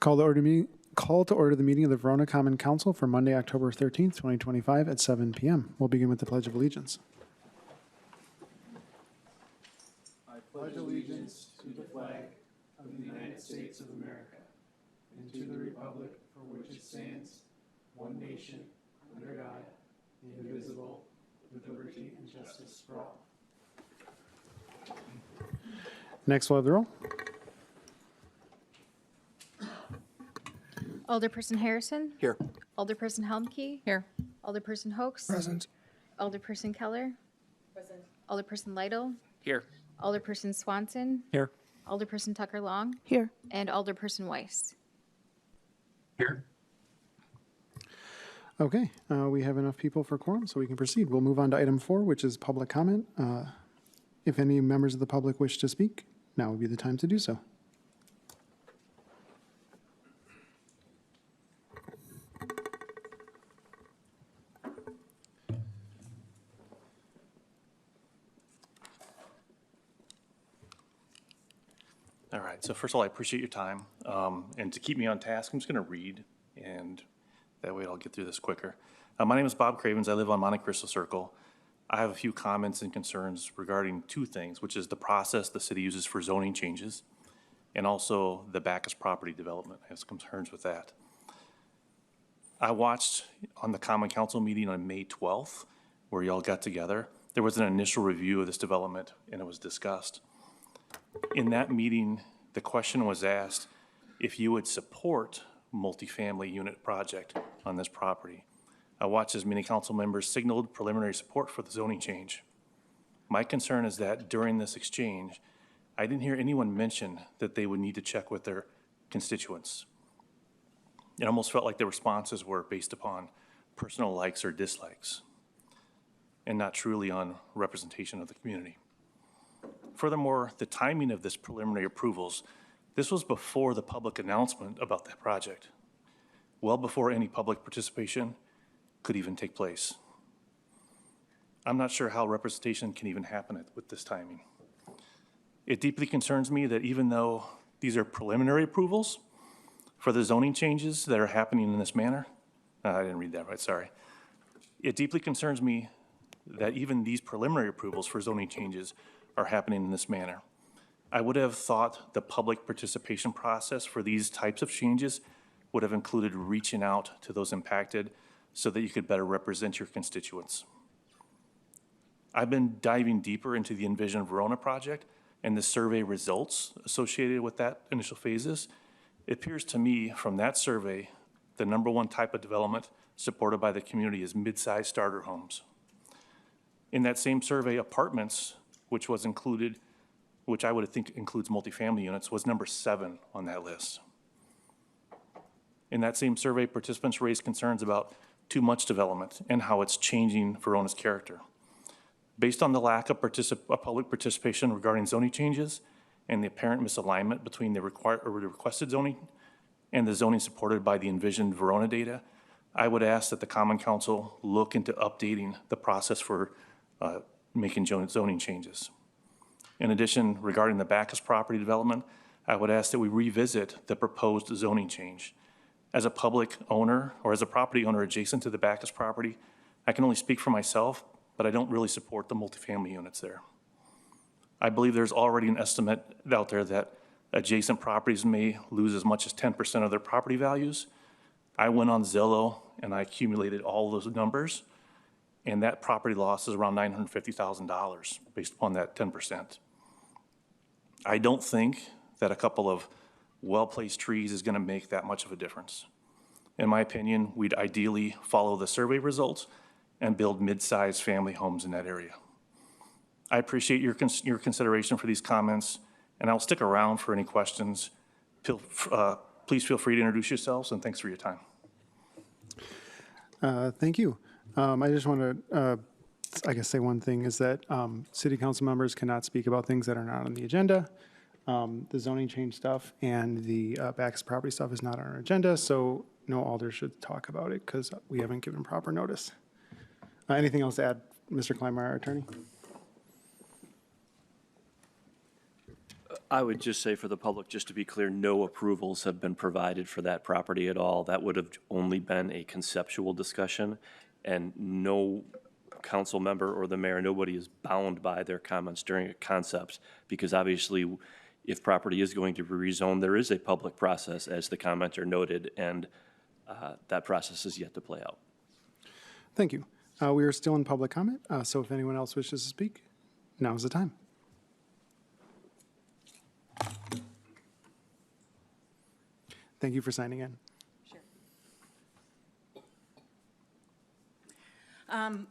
Call to order the meeting of the Verona Common Council for Monday, October 13th, 2025 at 7 p.m. We'll begin with the Pledge of Allegiance. I pledge allegiance to the flag of the United States of America and to the republic for which it stands, one nation, under God, indivisible, with liberty and justice for all. Next, we'll have the roll. Alderperson Harrison. Here. Alderperson Helmke. Here. Alderperson Hoax. Present. Alderperson Keller. Present. Alderperson Lytle. Here. Alderperson Swanson. Here. Alderperson Tucker Long. Here. And Alderperson Weiss. Here. Okay, we have enough people for quorum, so we can proceed. We'll move on to item 4, which is public comment. If any members of the public wish to speak, now would be the time to do so. All right, so first of all, I appreciate your time. And to keep me on task, I'm just going to read, and that way I'll get through this quicker. My name is Bob Cravens. I live on Monte Cristo Circle. I have a few comments and concerns regarding two things, which is the process the city uses for zoning changes, and also the Bacchus property development. I have some concerns with that. I watched on the Common Council meeting on May 12th, where y'all got together. There was an initial review of this development, and it was discussed. In that meeting, the question was asked if you would support multifamily unit project on this property. I watched as many council members signaled preliminary support for the zoning change. My concern is that during this exchange, I didn't hear anyone mention that they would need to check with their constituents. It almost felt like the responses were based upon personal likes or dislikes and not truly on representation of the community. Furthermore, the timing of this preliminary approvals, this was before the public announcement about that project, well before any public participation could even take place. I'm not sure how representation can even happen with this timing. It deeply concerns me that even though these are preliminary approvals for the zoning changes that are happening in this manner, I didn't read that right, sorry. It deeply concerns me that even these preliminary approvals for zoning changes are happening in this manner. I would have thought the public participation process for these types of changes would have included reaching out to those impacted so that you could better represent your constituents. I've been diving deeper into the Envision Verona project and the survey results associated with that initial phases. It appears to me from that survey, the #1 type of development supported by the community is mid-sized starter homes. In that same survey, apartments, which was included, which I would think includes multifamily units, was #7 on that list. In that same survey, participants raised concerns about too much development and how it's changing Verona's character. Based on the lack of public participation regarding zoning changes and the apparent misalignment between the requested zoning and the zoning supported by the envisioned Verona data, I would ask that the Common Council look into updating the process for making zoning changes. In addition, regarding the Bacchus property development, I would ask that we revisit the proposed zoning change. As a public owner or as a property owner adjacent to the Bacchus property, I can only speak for myself, but I don't really support the multifamily units there. I believe there's already an estimate out there that adjacent properties may lose as much as 10% of their property values. I went on Zillow and I accumulated all those numbers, and that property loss is around $950,000 based upon that 10%. I don't think that a couple of well-placed trees is going to make that much of a difference. In my opinion, we'd ideally follow the survey results and build mid-sized family homes in that area. I appreciate your consideration for these comments, and I'll stick around for any questions. Please feel free to introduce yourselves, and thanks for your time. Thank you. I just want to, I guess, say one thing is that city council members cannot speak about things that are not on the agenda. The zoning change stuff and the Bacchus property stuff is not on our agenda, so no alder should talk about it because we haven't given proper notice. Anything else to add, Mr. Kleinmeyer, our attorney? I would just say for the public, just to be clear, no approvals have been provided for that property at all. That would have only been a conceptual discussion, and no council member or the mayor, nobody is bound by their comments during a concept, because obviously, if property is going to be rezoned, there is a public process, as the commenter noted, and that process is yet to play out. Thank you. We are still in public comment, so if anyone else wishes to speak, now is the time. Thank you for signing in.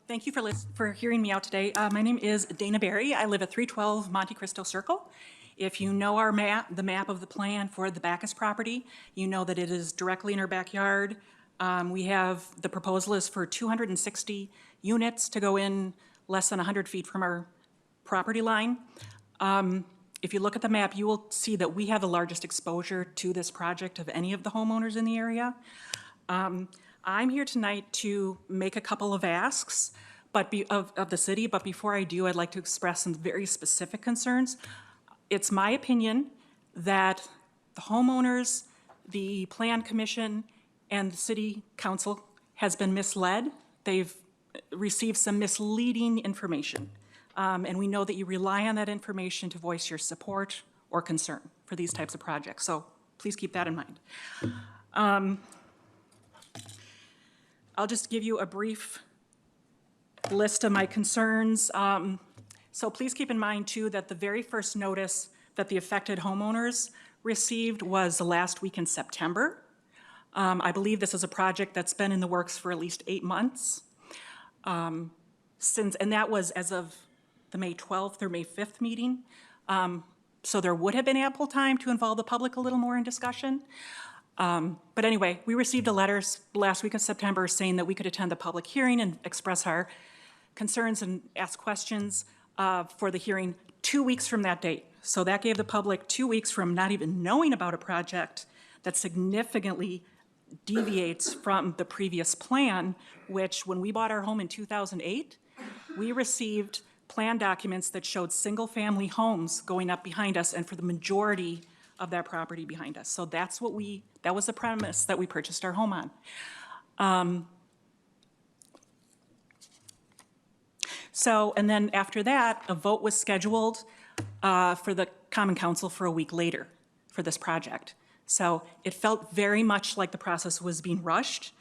Thank you for hearing me out today. My name is Dana Berry. I live at 312 Monte Cristo Circle. If you know our map, the map of the plan for the Bacchus property, you know that it is directly in our backyard. We have, the proposal is for 260 units to go in less than 100 feet from our property line. If you look at the map, you will see that we have the largest exposure to this project of any of the homeowners in the area. I'm here tonight to make a couple of asks of the city, but before I do, I'd like to express some very specific concerns. It's my opinion that the homeowners, the Plan Commission, and the City Council has been misled. They've received some misleading information. And we know that you rely on that information to voice your support or concern for these types of projects. So please keep that in mind. I'll just give you a brief list of my concerns. So please keep in mind, too, that the very first notice that the affected homeowners received was the last week in September. I believe this is a project that's been in the works for at least 8 months. And that was as of the May 12th or May 5th meeting. So there would have been ample time to involve the public a little more in discussion. But anyway, we received a letter last week in September saying that we could attend the public hearing and express our concerns and ask questions for the hearing 2 weeks from that date. So that gave the public 2 weeks from not even knowing about a project that significantly deviates from the previous plan, which when we bought our home in 2008, we received plan documents that showed single-family homes going up behind us and for the majority of that property behind us. So that was the premise that we purchased our home on. And then after that, a vote was scheduled for the Common Council for a week later for this project. So it felt very much like the process was being rushed.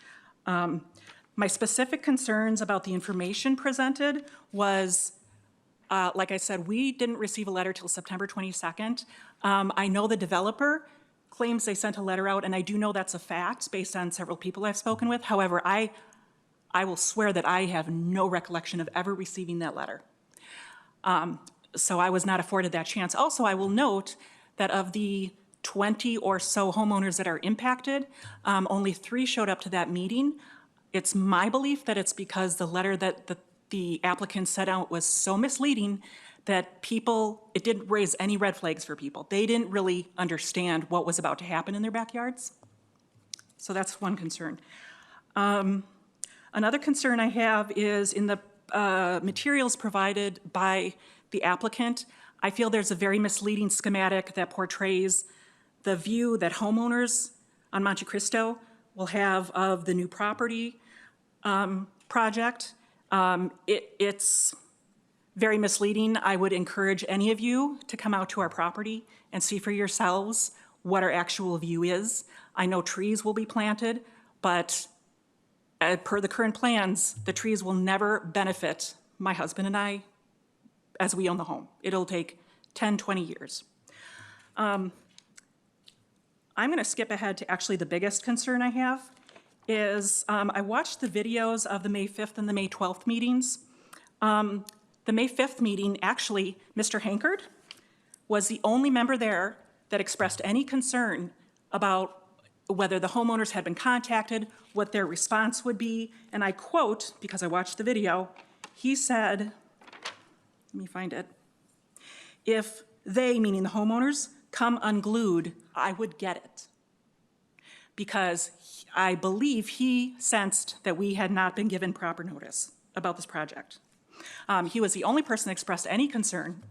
My specific concerns about the information presented was, like I said, we didn't receive a letter till September 22nd. I know the developer claims they sent a letter out, and I do know that's a fact based on several people I've spoken with. However, I will swear that I have no recollection of ever receiving that letter. So I was not afforded that chance. Also, I will note that of the 20 or so homeowners that are impacted, only 3 showed up to that meeting. It's my belief that it's because the letter that the applicant sent out was so misleading that it didn't raise any red flags for people. They didn't really understand what was about to happen in their backyards. So that's one concern. Another concern I have is in the materials provided by the applicant, I feel there's a very misleading schematic that portrays the view that homeowners on Monte Cristo will have of the new property project. It's very misleading. I would encourage any of you to come out to our property and see for yourselves what our actual view is. I know trees will be planted, but per the current plans, the trees will never benefit my husband and I as we own the home. It'll take 10, 20 years. I'm going to skip ahead to actually the biggest concern I have is I watched the videos of the May 5th and the May 12th meetings. The May 5th meeting, actually, Mr. Hankard was the only member there that expressed any concern about whether the homeowners had been contacted, what their response would be. And I quote, because I watched the video, he said, let me find it, "If they, meaning the homeowners, come unglued, I would get it." Because I believe he sensed that we had not been given proper notice about this project. He was the only person that expressed any concern.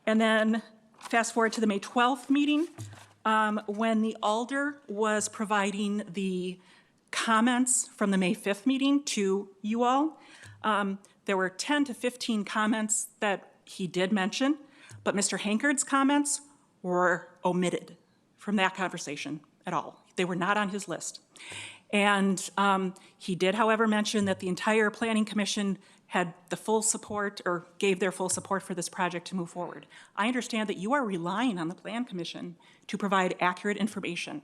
And then fast forward to the May 12th meeting, when the Alder was providing the comments from the May 5th meeting to you all. There were 10 to 15 comments that he did mention, but Mr. Hankard's comments were omitted from that conversation at all. They were not on his list. And he did, however, mention that the entire Planning Commission had the full support or gave their full support for this project to move forward. I understand that you are relying on the Plan Commission to provide accurate information.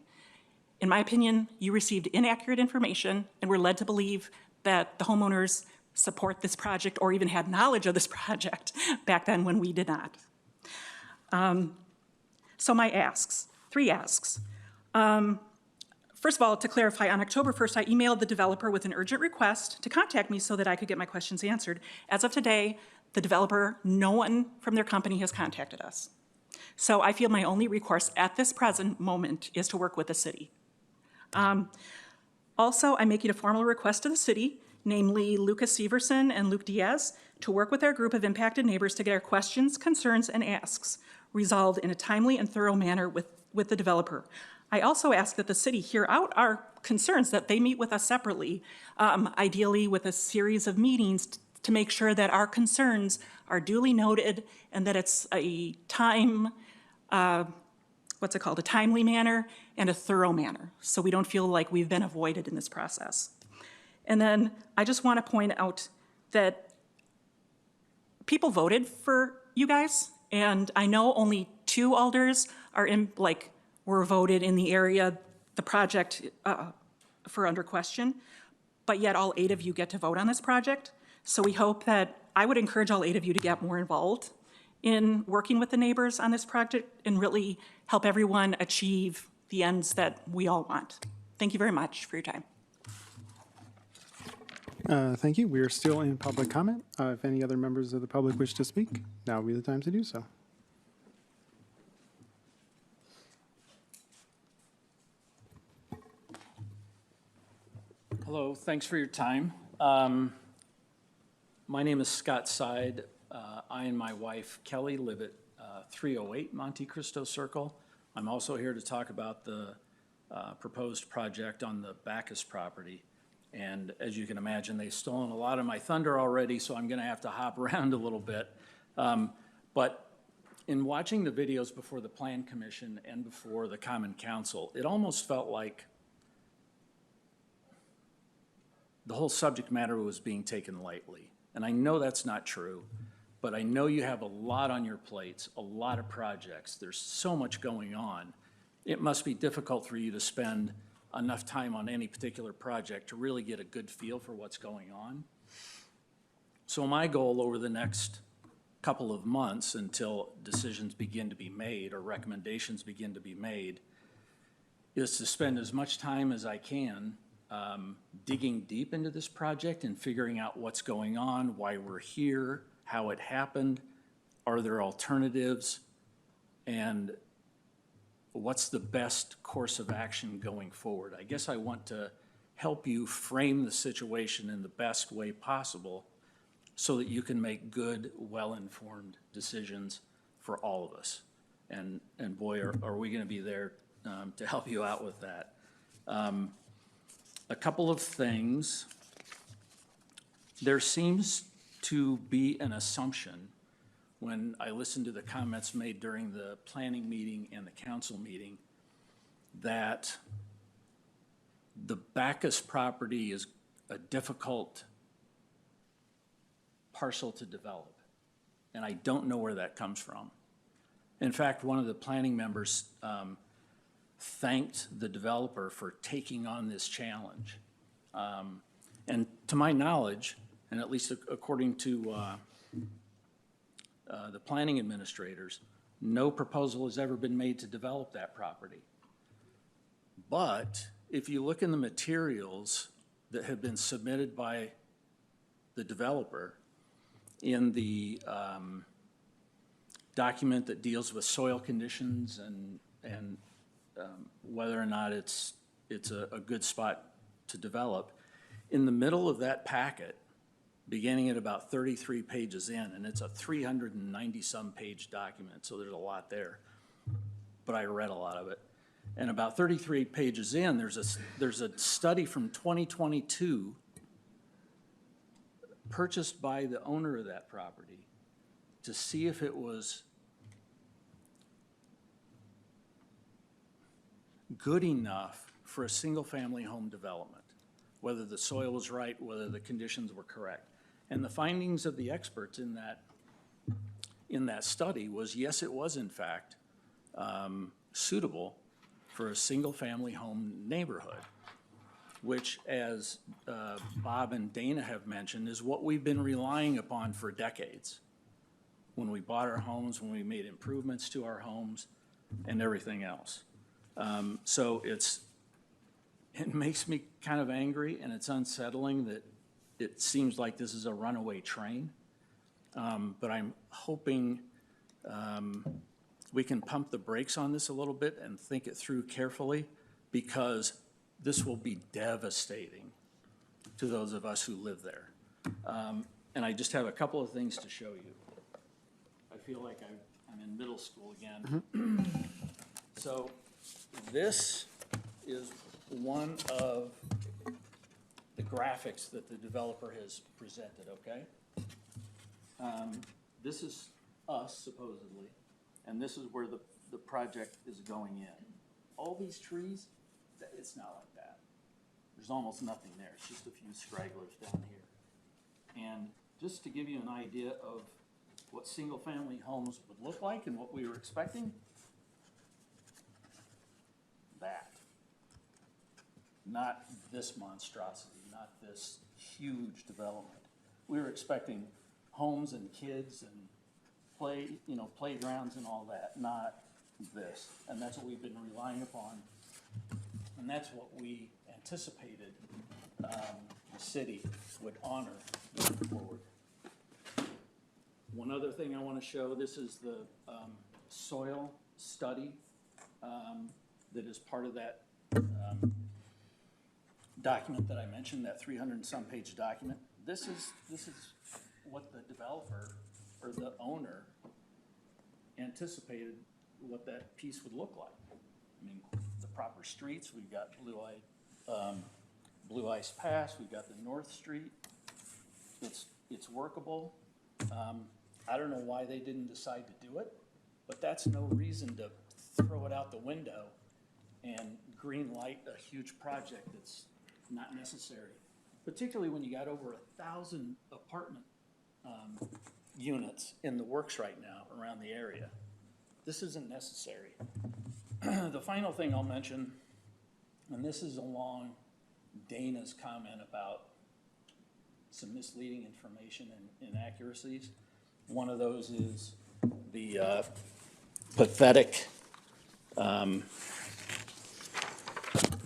In my opinion, you received inaccurate information and were led to believe that the homeowners support this project or even had knowledge of this project back then when we did not. So my asks, 3 asks. First of all, to clarify, on October 1st, I emailed the developer with an urgent request to contact me so that I could get my questions answered. As of today, the developer, no one from their company has contacted us. So I feel my only recourse at this present moment is to work with the city. Also, I'm making a formal request to the city, namely Lucas Severson and Luke Diaz, to work with our group of impacted neighbors to get our questions, concerns, and asks resolved in a timely and thorough manner with the developer. I also ask that the city hear out our concerns, that they meet with us separately, ideally with a series of meetings to make sure that our concerns are duly noted and that it's a timely manner and a thorough manner, so we don't feel like we've been avoided in this process. And then I just want to point out that people voted for you guys, and I know only 2 alders were voted in the area, the project for under question, but yet all 8 of you get to vote on this project. So we hope that, I would encourage all 8 of you to get more involved in working with the neighbors on this project and really help everyone achieve the ends that we all want. Thank you very much for your time. Thank you. We are still in public comment. If any other members of the public wish to speak, now would be the time to do so. Hello, thanks for your time. My name is Scott Side. I and my wife Kelly live at 308 Monte Cristo Circle. I'm also here to talk about the proposed project on the Bacchus property. And as you can imagine, they've stolen a lot of my thunder already, so I'm going to have to hop around a little bit. But in watching the videos before the Plan Commission and before the Common Council, it almost felt like the whole subject matter was being taken lightly. And I know that's not true, but I know you have a lot on your plates, a lot of projects. There's so much going on. It must be difficult for you to spend enough time on any particular project to really get a good feel for what's going on. So my goal over the next couple of months until decisions begin to be made or recommendations begin to be made is to spend as much time as I can digging deep into this project and figuring out what's going on, why we're here, how it happened, are there alternatives, and what's the best course of action going forward. I guess I want to help you frame the situation in the best way possible so that you can make good, well-informed decisions for all of us. And boy, are we going to be there to help you out with that. A couple of things. There seems to be an assumption when I listened to the comments made during the planning meeting and the council meeting that the Bacchus property is a difficult parcel to develop. And I don't know where that comes from. In fact, one of the planning members thanked the developer for taking on this challenge. And to my knowledge, and at least according to the planning administrators, no proposal has ever been made to develop that property. But if you look in the materials that have been submitted by the developer in the document that deals with soil conditions and whether or not it's a good spot to develop, in the middle of that packet beginning at about 33 pages in, and it's a 390-some page document, so there's a lot there. But I read a lot of it. And about 33 pages in, there's a study from 2022 purchased by the owner of that property to see if it was good enough for a single-family home development, whether the soil was right, whether the conditions were correct. And the findings of the experts in that study was, yes, it was in fact suitable for a single-family home neighborhood, which, as Bob and Dana have mentioned, is what we've been relying upon for decades. When we bought our homes, when we made improvements to our homes, and everything else. So it makes me kind of angry, and it's unsettling that it seems like this is a runaway train. But I'm hoping we can pump the brakes on this a little bit and think it through carefully, because this will be devastating to those of us who live there. And I just have a couple of things to show you. I feel like I'm in middle school again. So this is one of the graphics that the developer has presented, okay? This is us supposedly, and this is where the project is going in. All these trees, it's not like that. There's almost nothing there. It's just a few stragglers down here. And just to give you an idea of what single-family homes would look like and what we were expecting, that. Not this monstrosity, not this huge development. We were expecting homes and kids and playgrounds and all that, not this. And that's what we've been relying upon. And that's what we anticipated the city would honor moving forward. One other thing I want to show, this is the soil study that is part of that document that I mentioned, that 300-some page document. This is what the developer or the owner anticipated what that piece would look like. I mean, the proper streets, we've got Blue Ice Pass, we've got the North Street. It's workable. I don't know why they didn't decide to do it, but that's no reason to throw it out the window and green light a huge project that's not necessary, particularly when you got over 1,000 apartment units in the works right now around the area. This isn't necessary. The final thing I'll mention, and this is along Dana's comment about some misleading information and inaccuracies. One of those is the pathetic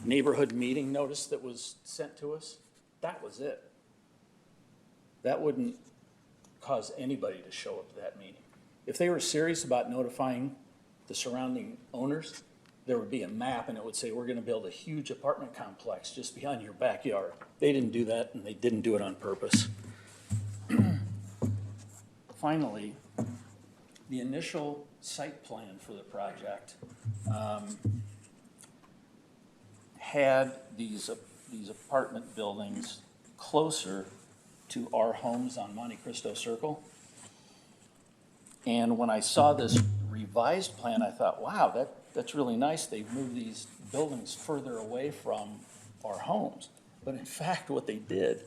neighborhood meeting notice that was sent to us. That was it. That wouldn't cause anybody to show up to that meeting. If they were serious about notifying the surrounding owners, there would be a map and it would say, we're gonna build a huge apartment complex just behind your backyard. They didn't do that, and they didn't do it on purpose. Finally, the initial site plan for the project had these apartment buildings closer to our homes on Monte Cristo Circle. And when I saw this revised plan, I thought, wow, that's really nice. They've moved these buildings further away from our homes. But in fact, what they did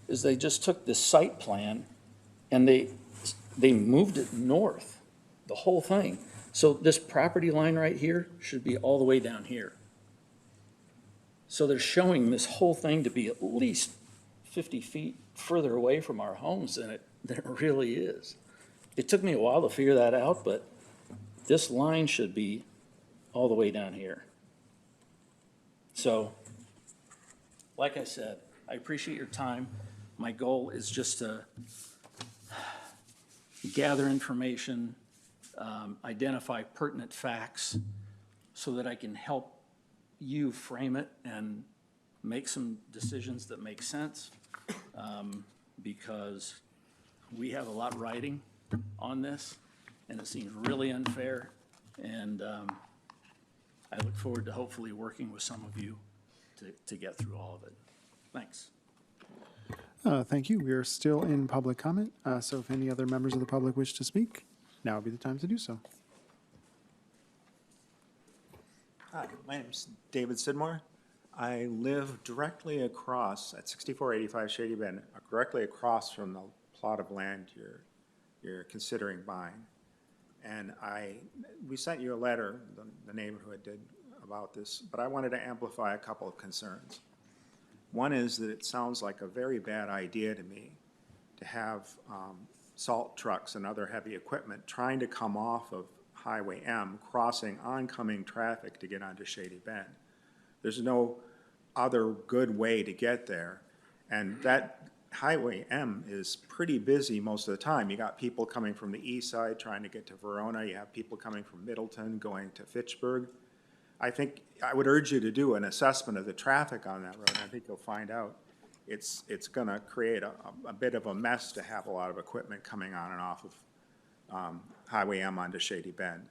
is they just took this site plan and they moved it north, the whole thing. So this property line right here should be all the way down here. So they're showing this whole thing to be at least 50 feet further away from our homes than it really is. It took me a while to figure that out, but this line should be all the way down here. So, like I said, I appreciate your time. My goal is just to gather information, identify pertinent facts so that I can help you frame it and make some decisions that make sense. because we have a lot riding on this, and it seems really unfair. And I look forward to hopefully working with some of you to get through all of it. Thanks. Thank you. We are still in public comment, so if any other members of the public wish to speak, now would be the time to do so. Hi, my name's David Sidmore. I live directly across, at 6485 Shady Bend, directly across from the plot of land you're considering buying. And we sent you a letter, the neighborhood did, about this, but I wanted to amplify a couple of concerns. One is that it sounds like a very bad idea to me to have salt trucks and other heavy equipment trying to come off of Highway M, crossing oncoming traffic to get onto Shady Bend. There's no other good way to get there. And that Highway M is pretty busy most of the time. You got people coming from the east side trying to get to Verona. You have people coming from Middleton going to Fitchburg. I think I would urge you to do an assessment of the traffic on that road. I think you'll find out it's going to create a bit of a mess to have a lot of equipment coming on and off of Highway M onto Shady Bend.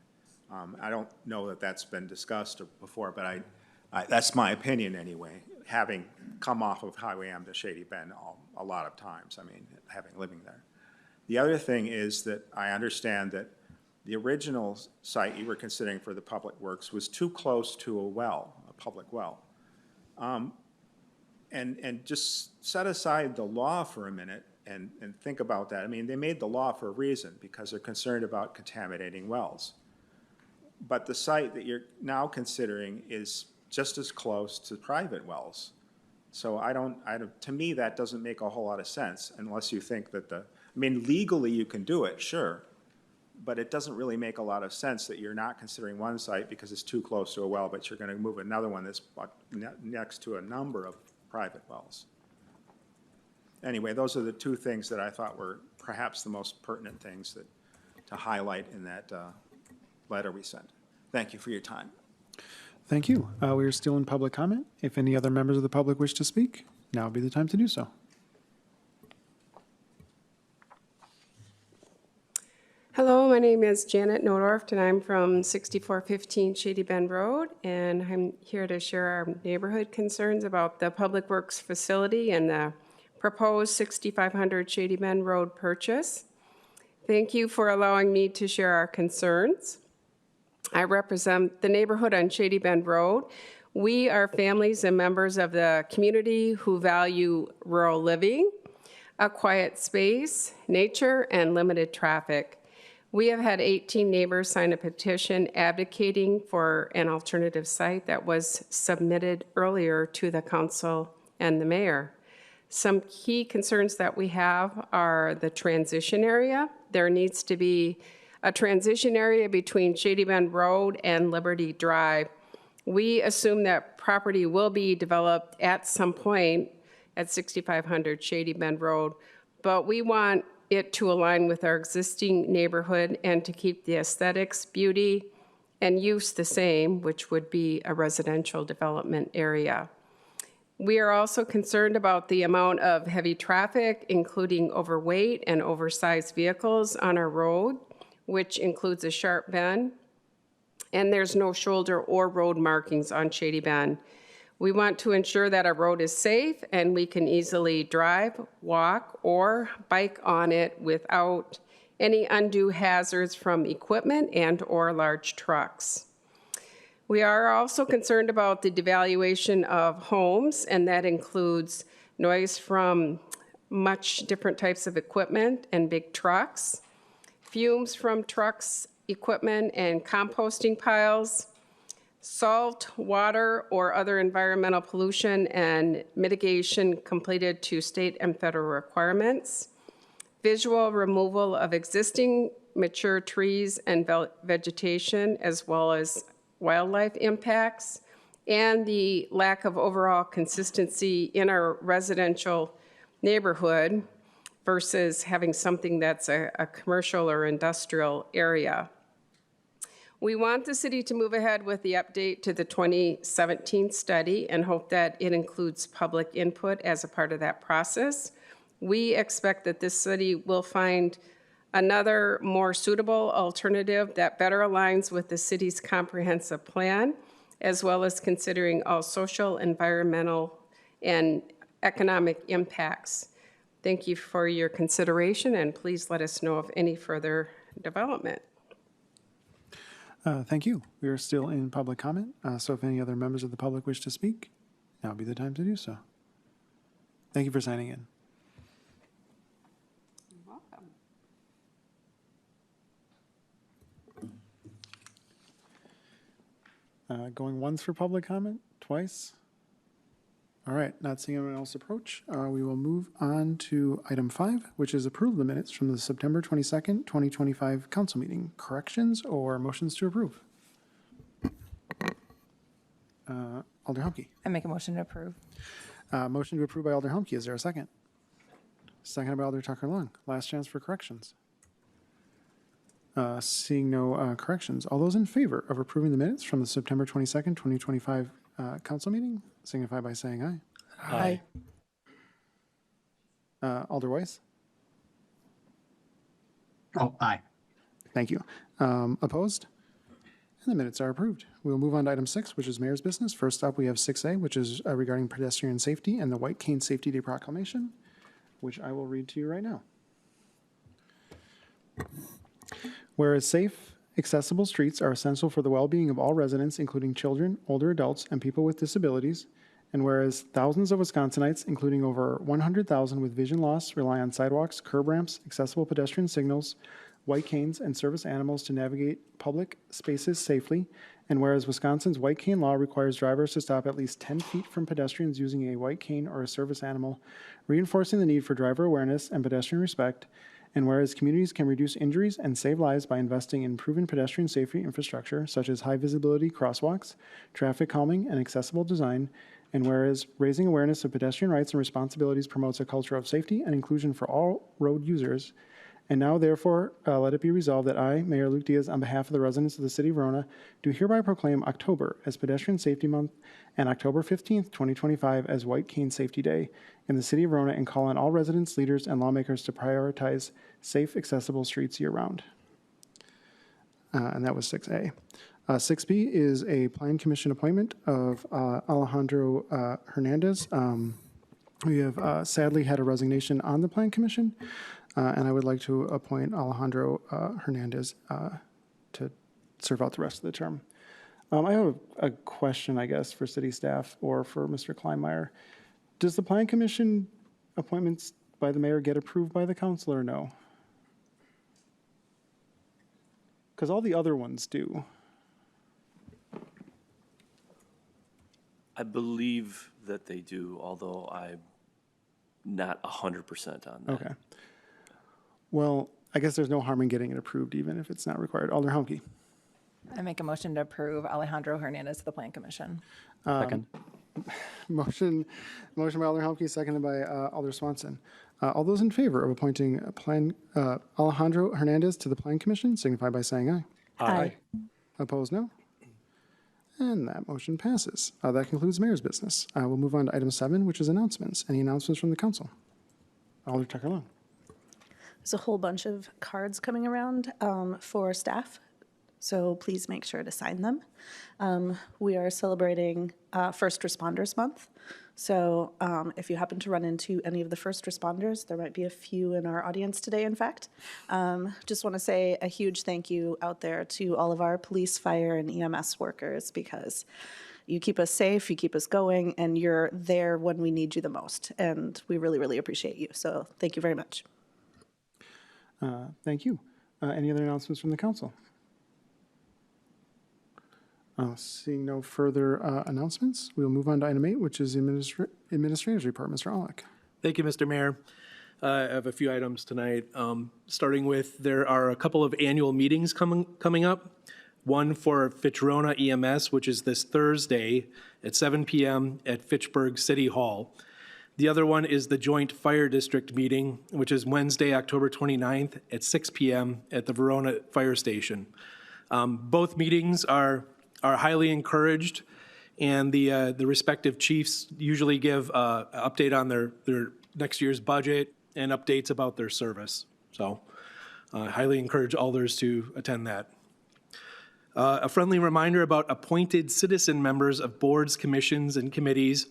I don't know that that's been discussed before, but that's my opinion anyway, having come off of Highway M to Shady Bend a lot of times, I mean, having living there. The other thing is that I understand that the original site you were considering for the public works was too close to a well, a public well. And just set aside the law for a minute and think about that. I mean, they made the law for a reason, because they're concerned about contaminating wells. But the site that you're now considering is just as close to private wells. So to me, that doesn't make a whole lot of sense unless you think that I mean, legally you can do it, sure, but it doesn't really make a lot of sense that you're not considering one site because it's too close to a well, but you're going to move another one that's next to a number of private wells. Anyway, those are the two things that I thought were perhaps the most pertinent things to highlight in that letter we sent. Thank you for your time. Thank you. We are still in public comment. If any other members of the public wish to speak, now would be the time to do so. Hello, my name is Janet Nodorf, and I'm from 6415 Shady Bend Road, and I'm here to share our neighborhood concerns about the Public Works facility and the proposed 6500 Shady Bend Road purchase. Thank you for allowing me to share our concerns. I represent the neighborhood on Shady Bend Road. We are families and members of the community who value rural living, a quiet space, nature, and limited traffic. We have had 18 neighbors sign a petition advocating for an alternative site that was submitted earlier to the council and the mayor. Some key concerns that we have are the transition area. There needs to be a transition area between Shady Bend Road and Liberty Drive. We assume that property will be developed at some point at 6500 Shady Bend Road, but we want it to align with our existing neighborhood and to keep the aesthetics, beauty, and use the same, which would be a residential development area. We are also concerned about the amount of heavy traffic, including overweight and oversized vehicles on our road, which includes a sharp bend, and there's no shoulder or road markings on Shady Bend. We want to ensure that our road is safe and we can easily drive, walk, or bike on it without any undue hazards from equipment and or large trucks. We are also concerned about the devaluation of homes, and that includes noise from much different types of equipment and big trucks, fumes from trucks, equipment, and composting piles, salt, water, or other environmental pollution and mitigation completed to state and federal requirements, visual removal of existing mature trees and vegetation, as well as wildlife impacts, and the lack of overall consistency in our residential neighborhood versus having something that's a commercial or industrial area. We want the city to move ahead with the update to the 2017 study and hope that it includes public input as a part of that process. We expect that this city will find another more suitable alternative that better aligns with the city's comprehensive plan, as well as considering all social, environmental, and economic impacts. Thank you for your consideration, and please let us know of any further development. Thank you. We are still in public comment, so if any other members of the public wish to speak, now would be the time to do so. Thank you for signing in. Going once for public comment, twice? All right, not seeing anyone else approach, we will move on to item 5, which is approve the minutes from the September 22nd, 2025 council meeting. Corrections or motions to approve? Alder Humke. I make a motion to approve. Motion to approve by Alder Humke. Is there a second? Seconded by Alder Tucker Long. Last chance for corrections. Seeing no corrections, all those in favor of approving the minutes from the September 22nd, 2025 council meeting, signify by saying aye. Aye. Alder Weiss? Oh, aye. Thank you. Opposed? And the minutes are approved. We'll move on to item 6, which is mayor's business. First up, we have 6A, which is regarding pedestrian safety and the White Cane Safety Day proclamation, which I will read to you right now. Whereas safe, accessible streets are essential for the well-being of all residents, including children, older adults, and people with disabilities, and whereas thousands of Wisconsinites, including over 100,000 with vision loss, rely on sidewalks, curb ramps, accessible pedestrian signals, white canes, and service animals to navigate public spaces safely, and whereas Wisconsin's white cane law requires drivers to stop at least 10 feet from pedestrians using a white cane or a service animal, reinforcing the need for driver awareness and pedestrian respect, and whereas communities can reduce injuries and save lives by investing in proven pedestrian safety infrastructure, such as high-visibility crosswalks, traffic calming, and accessible design, and whereas raising awareness of pedestrian rights and responsibilities promotes a culture of safety and inclusion for all road users, and now, therefore, let it be resolved that I, Mayor Luke Diaz, on behalf of the residents of the city of Verona, do hereby proclaim October as Pedestrian Safety Month and October 15th, 2025 as White Cane Safety Day in the city of Verona, and call on all residents, leaders, and lawmakers to prioritize safe, accessible streets year-round. And that was 6A. 6B is a Plan Commission appointment of Alejandro Hernandez. We have sadly had a resignation on the Plan Commission. And I would like to appoint Alejandro Hernandez to serve out the rest of the term. I have a question, I guess, for city staff or for Mr. Kleinmeyer. Does the Plan Commission appointments by the mayor get approved by the council or no? Because all the other ones do. I believe that they do, although I'm not 100% on that. Okay. Well, I guess there's no harm in getting it approved, even if it's not required. Alder Humke. I make a motion to approve Alejandro Hernandez to the Plan Commission. Second. Motion by Alder Humke, seconded by Alder Swanson. All those in favor of appointing Alejandro Hernandez to the Plan Commission signify by saying aye. Aye. Opposed, no? And that motion passes. That concludes mayor's business. We'll move on to item 7, which is announcements. Any announcements from the council? Alder Tucker Long. There's a whole bunch of cards coming around for staff, so please make sure to sign them. We are celebrating First Responders Month, so if you happen to run into any of the first responders, there might be a few in our audience today, in fact. Just want to say a huge thank you out there to all of our police, fire, and EMS workers, because you keep us safe, you keep us going, and you're there when we need you the most, and we really, really appreciate you, so thank you very much. Thank you. Any other announcements from the council? Seeing no further announcements, we will move on to item 8, which is the Administrator's Report. Mr. Alec. Thank you, Mr. Mayor. I have a few items tonight, starting with there are a couple of annual meetings coming up. One for Fitch-Verona EMS, which is this Thursday at 7 p.m. at Fitchburg City Hall. The other one is the Joint Fire District meeting, which is Wednesday, October 29th at 6 p.m. at the Verona Fire Station. Both meetings are highly encouraged, and the respective chiefs usually give an update on their next year's budget, and updates about their service. So I highly encourage alders to attend that. A friendly reminder about appointed citizen members of boards, commissions, and committees.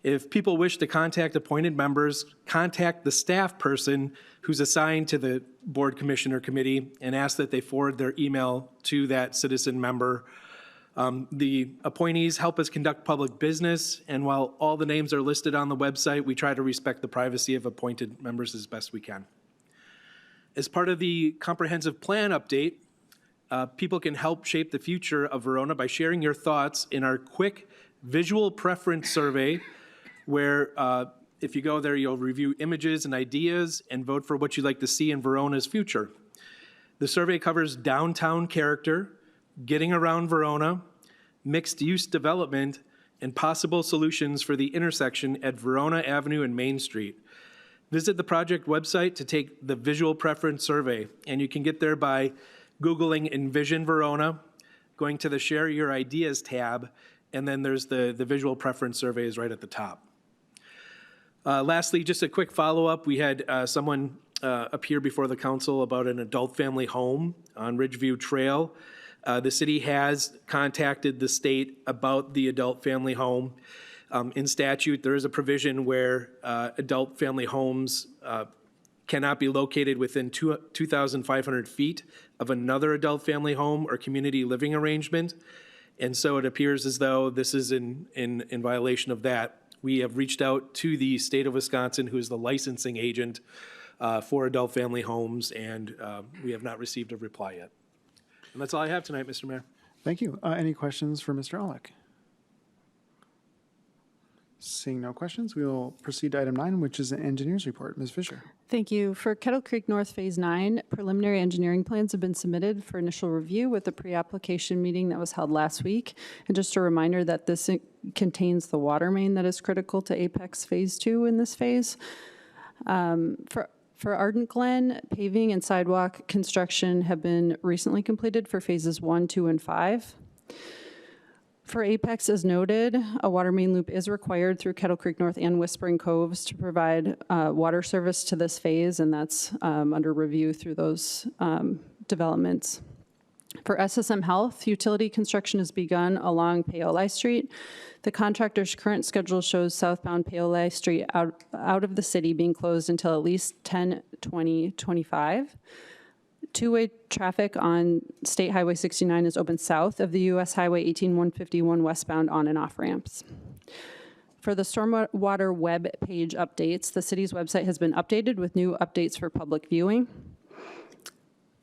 If people wish to contact appointed members, contact the staff person who's assigned to the board, commission, or committee and ask that they forward their email to that citizen member. The appointees help us conduct public business, and while all the names are listed on the website, we try to respect the privacy of appointed members as best we can. As part of the comprehensive plan update, people can help shape the future of Verona by sharing your thoughts in our quick visual preference survey, where if you go there, you'll review images and ideas and vote for what you'd like to see in Verona's future. The survey covers downtown character, getting around Verona, mixed-use development, and possible solutions for the intersection at Verona Avenue and Main Street. Visit the project website to take the visual preference survey, and you can get there by Googling Envision Verona, going to the Share Your Ideas tab, and then there's the visual preference survey is right at the top. Lastly, just a quick follow-up. We had someone appear before the council about an adult family home on Ridgeview Trail. The city has contacted the state about the adult family home. In statute, there is a provision where adult family homes cannot be located within 2,500 feet of another adult family home or community living arrangement. And so it appears as though this is in violation of that. We have reached out to the state of Wisconsin, who is the licensing agent for adult family homes, and we have not received a reply yet. And that's all I have tonight, Mr. Mayor. Thank you. Any questions for Mr. Ullek? Seeing no questions, we will proceed to item 9, which is the engineer's report. Ms. Fisher. Thank you. For Kettle Creek North Phase 9, preliminary engineering plans have been submitted for initial review with the pre-application meeting that was held last week. And just a reminder that this contains the water main that is critical to Apex Phase 2 in this phase. For Ardent Glen, paving and sidewalk construction have been recently completed for phases 1, 2, and 5. For Apex, as noted, a water main loop is required through Kettle Creek North and Whispering Coves to provide water service to this phase, and that's under review through those developments. For SSM Health, utility construction has begun along Paoli Street. The contractor's current schedule shows southbound Paoli Street out of the city being closed until at least 10/20/25. Two-way traffic on State Highway 69 is open south of the U.S. Highway 18-151 westbound on and off ramps. For the stormwater web page updates, the city's website has been updated with new updates for public viewing.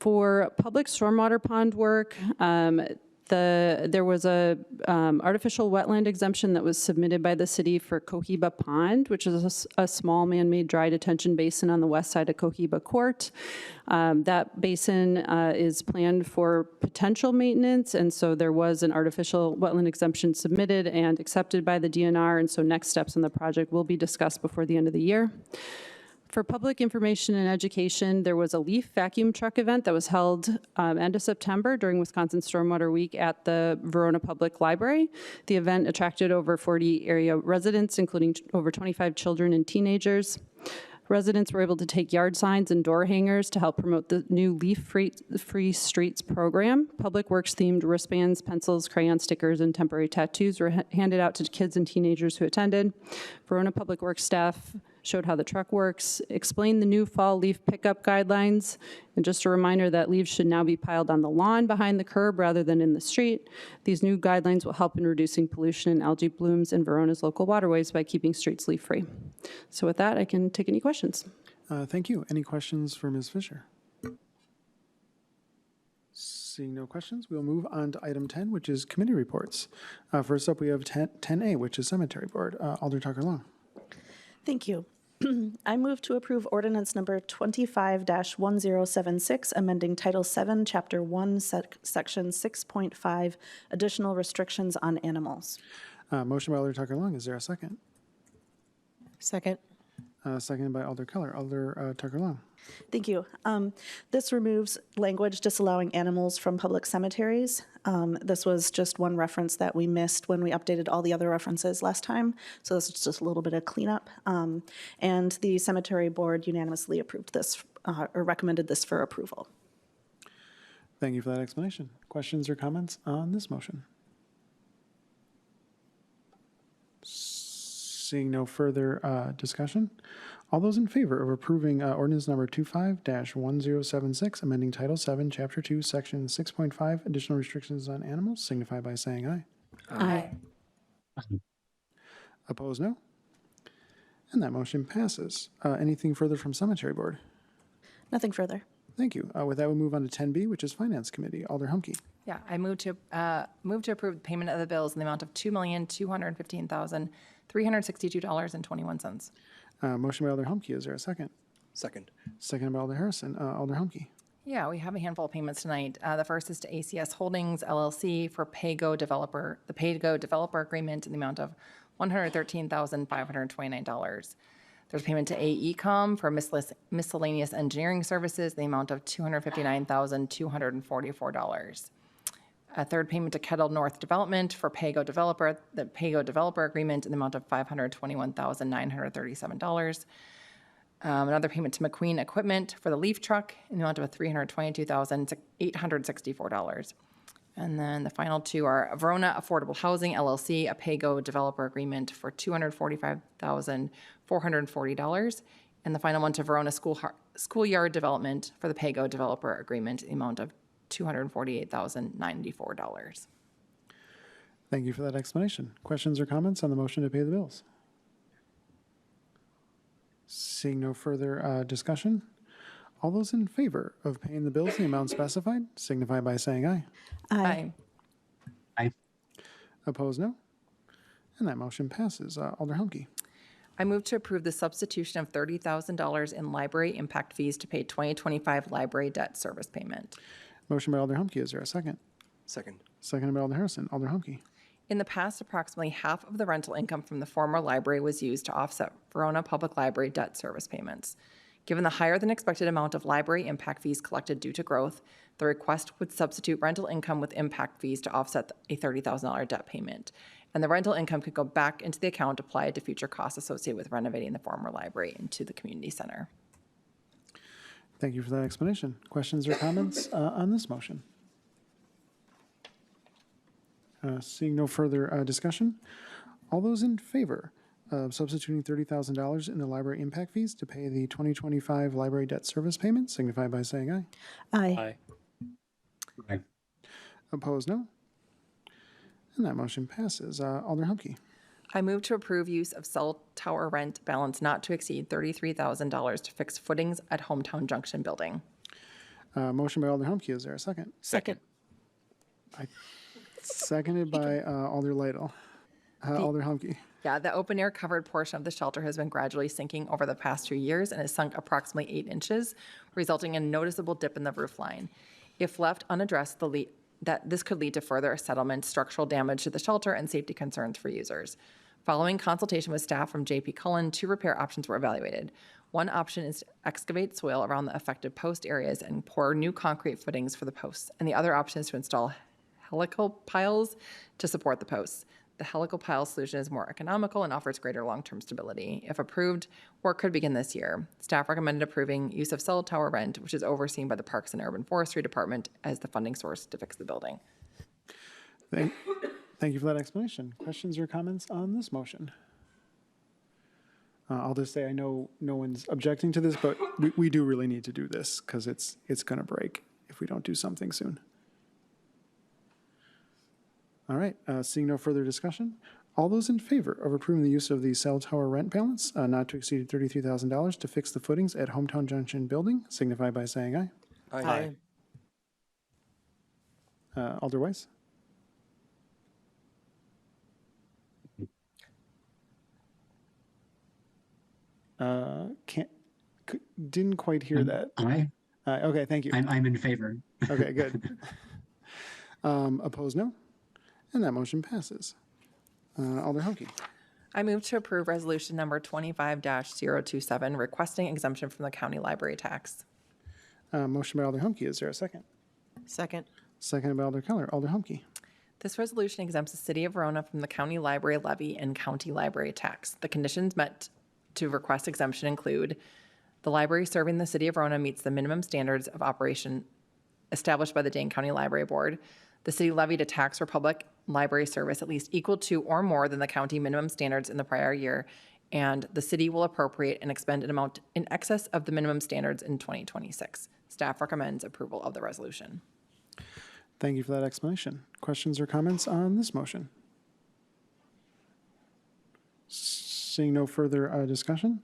For public stormwater pond work, there was a artificial wetland exemption that was submitted by the city for Cohiba Pond, which is a small man-made dry detention basin on the west side of Cohiba Court. That basin is planned for potential maintenance, and so there was an artificial wetland exemption submitted and accepted by the DNR, and so next steps in the project will be discussed before the end of the year. For public information and education, there was a leaf vacuum truck event that was held end of September during Wisconsin Stormwater Week at the Verona Public Library. The event attracted over 40 area residents, including over 25 children and teenagers. Residents were able to take yard signs and door hangers to help promote the new Leaf-Free Streets program. Public Works themed wristbands, pencils, crayon stickers, and temporary tattoos were handed out to kids and teenagers who attended. Verona Public Works staff showed how the truck works, explained the new fall leaf pickup guidelines, and just a reminder that leaves should now be piled on the lawn behind the curb rather than in the street. These new guidelines will help in reducing pollution and algae blooms in Verona's local waterways by keeping streets leaf-free. So with that, I can take any questions. Thank you. Any questions for Ms. Fisher? Seeing no questions, we'll move on to item 10, which is committee reports. First up, we have 10A, which is Cemetery Board. Alder Tucker Long. Thank you. I move to approve ordinance number 25-1076, amending Title 7, Chapter 1, Section 6.5, additional restrictions on animals. Motion by Alder Tucker Long. Is there a second? Second. Seconded by Alder Keller. Alder Tucker Long. Thank you. This removes language disallowing animals from public cemeteries. This was just one reference that we missed when we updated all the other references last time. So this is just a little bit of cleanup. And the cemetery board unanimously approved this or recommended this for approval. Thank you for that explanation. Questions or comments on this motion? Seeing no further discussion, all those in favor of approving ordinance number 25-1076, amending Title 7, Chapter 2, Section 6.5, additional restrictions on animals, signify by saying aye. Aye. Opposed, no? And that motion passes. Anything further from Cemetery Board? Nothing further. Thank you. With that, we move on to 10B, which is Finance Committee. Alder Humke. Yeah, I move to approve payment of the bills in the amount of $2,215,362.21. Motion by Alder Humke. Is there a second? Second. Second by Alder Harrison. Alder Humke. Yeah, we have a handful of payments tonight. The first is to ACS Holdings LLC for PayGo Developer, the PayGo Developer Agreement in the amount of $113,529. There's payment to AECom for miscellaneous engineering services in the amount of $259,244. A third payment to Kettle North Development for PayGo Developer, the PayGo Developer Agreement in the amount of $521,937. Another payment to McQueen Equipment for the leaf truck in the amount of $322,864. And then the final two are Verona Affordable Housing LLC, a PayGo Developer Agreement for $245,440. And the final one to Verona Schoolyard Development for the PayGo Developer Agreement in the amount of $248,094. Thank you for that explanation. Questions or comments on the motion to pay the bills? Seeing no further discussion, all those in favor of paying the bills in the amount specified signify by saying aye. Aye. Aye. Opposed, no? And that motion passes. Alder Humke. I move to approve the substitution of $30,000 in library impact fees to pay 2025 library debt service payment. Motion by Alder Humke. Is there a second? Second. Seconded by Alder Harrison. Alder Humke. In the past, approximately half of the rental income from the former library was used to offset Verona Public Library debt service payments. Given the higher than expected amount of library impact fees collected due to growth, the request would substitute rental income with impact fees to offset a $30,000 debt payment. And the rental income could go back into the account applied to future costs associated with renovating the former library into the community center. Thank you for that explanation. Questions or comments on this motion? Seeing no further discussion, all those in favor of substituting $30,000 in the library impact fees to pay the 2025 library debt service payment signify by saying aye. Aye. Aye. Opposed, no? And that motion passes. Alder Humke. I move to approve use of cell tower rent balance not to exceed $33,000 to fix footings at Hometown Junction building. Motion by Alder Humke. Is there a second? Second. Seconded by Alder Lytle. Alder Humke. Yeah, the open air covered portion of the shelter has been gradually sinking over the past 2 years and has sunk approximately 8 inches, resulting in a noticeable dip in the roof line. If left unaddressed, this could lead to further settlement, structural damage to the shelter, and safety concerns for users. Following consultation with staff from J.P. Cullen, 2 repair options were evaluated. One option is to excavate soil around the affected post areas and pour new concrete footings for the posts, and the other option is to install helical piles to support the posts. The helical pile solution is more economical and offers greater long-term stability. If approved, work could begin this year. Staff recommended approving use of cell tower rent, which is overseen by the Parks and Urban Forestry Department, as the funding source to fix the building. Thank you for that explanation. Questions or comments on this motion? I'll just say I know no one's objecting to this, but we do really need to do this because it's going to break if we don't do something soon. All right, seeing no further discussion, all those in favor of approving the use of the cell tower rent balance not to exceed $33,000 to fix the footings at Hometown Junction building signify by saying aye. Aye. Alder Weiss? Didn't quite hear that. Aye. Okay, thank you. I'm in favor. Okay, good. Opposed, no? And that motion passes. Alder Humke. I move to approve resolution number 25-027, requesting exemption from the county library tax. Motion by Alder Humke. Is there a second? Second. Second by Alder Keller. Alder Humke. This resolution exempts the city of Verona from the county library levy and county library tax. The conditions met to request exemption include the library serving the city of Verona meets the minimum standards of operation established by the Dane County Library Board. The city levied a tax for public library service at least equal to or more than the county minimum standards in the prior year, and the city will appropriate and expend an amount in excess of the minimum standards in 2026. Staff recommends approval of the resolution. Thank you for that explanation. Questions or comments on this motion? Seeing no further discussion,